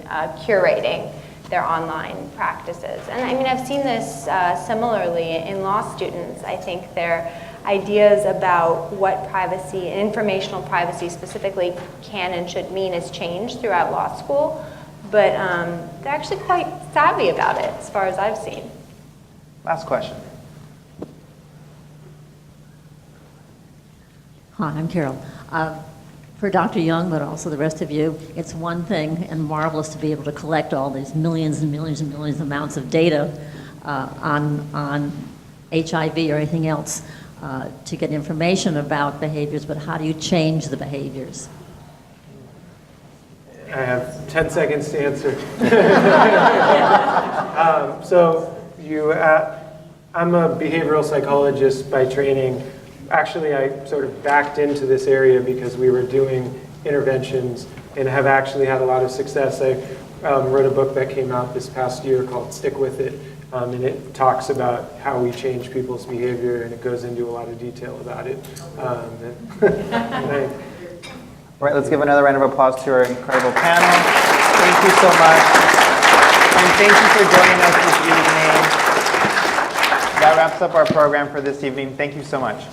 curating their online practices. And I mean, I've seen this similarly in law students. I think their ideas about what privacy and informational privacy specifically can and should mean has changed throughout law school, but they're actually quite savvy about it as far as I've seen. Last question. Hi, I'm Carol. For Dr. Young, but also the rest of you, it's one thing and marvelous to be able to collect all these millions and millions and millions of amounts of data on HIV or anything else to get information about behaviors, but how do you change the behaviors? I have 10 seconds to answer. I'm a behavioral psychologist by training. Actually, I sort of backed into this area because we were doing interventions and have actually had a lot of success. I wrote a book that came out this past year called Stick With It, and it talks about how we change people's behavior, and it goes into a lot of detail about it. All right, let's give another round of applause to our incredible panel. Thank you so much. And thank you for joining us this evening. That wraps up our program for this evening. Thank you so much.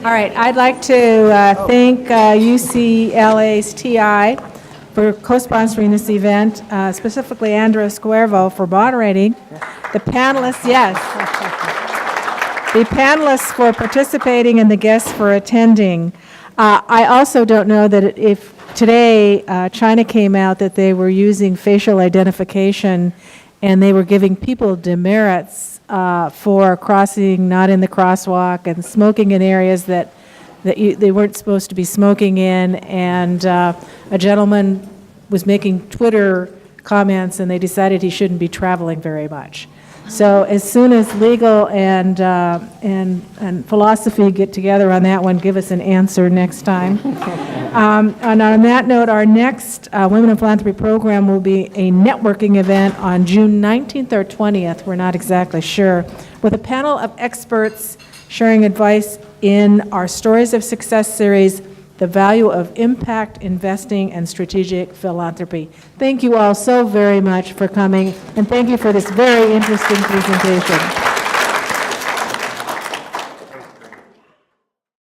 All right, I'd like to thank UCLA's TI for co-sponsoring this event, specifically Andres Cuervo for moderating. The panelists, yes. The panelists for participating and the guests for attending. I also don't know that if today China came out that they were using facial identification and they were giving people demerits for crossing not in the crosswalk and smoking in areas that they weren't supposed to be smoking in, and a gentleman was making Twitter comments and they decided he shouldn't be traveling very much. So as soon as legal and philosophy get together on that one, give us an answer next time. And on that note, our next Women in Philanthropy program will be a networking event on June 19th or 20th, we're not exactly sure, with a panel of experts sharing advice in our Stories of Success series, The Value of Impact Investing and Strategic Philanthropy. Thank you all so very much for coming, and thank you for this very interesting presentation.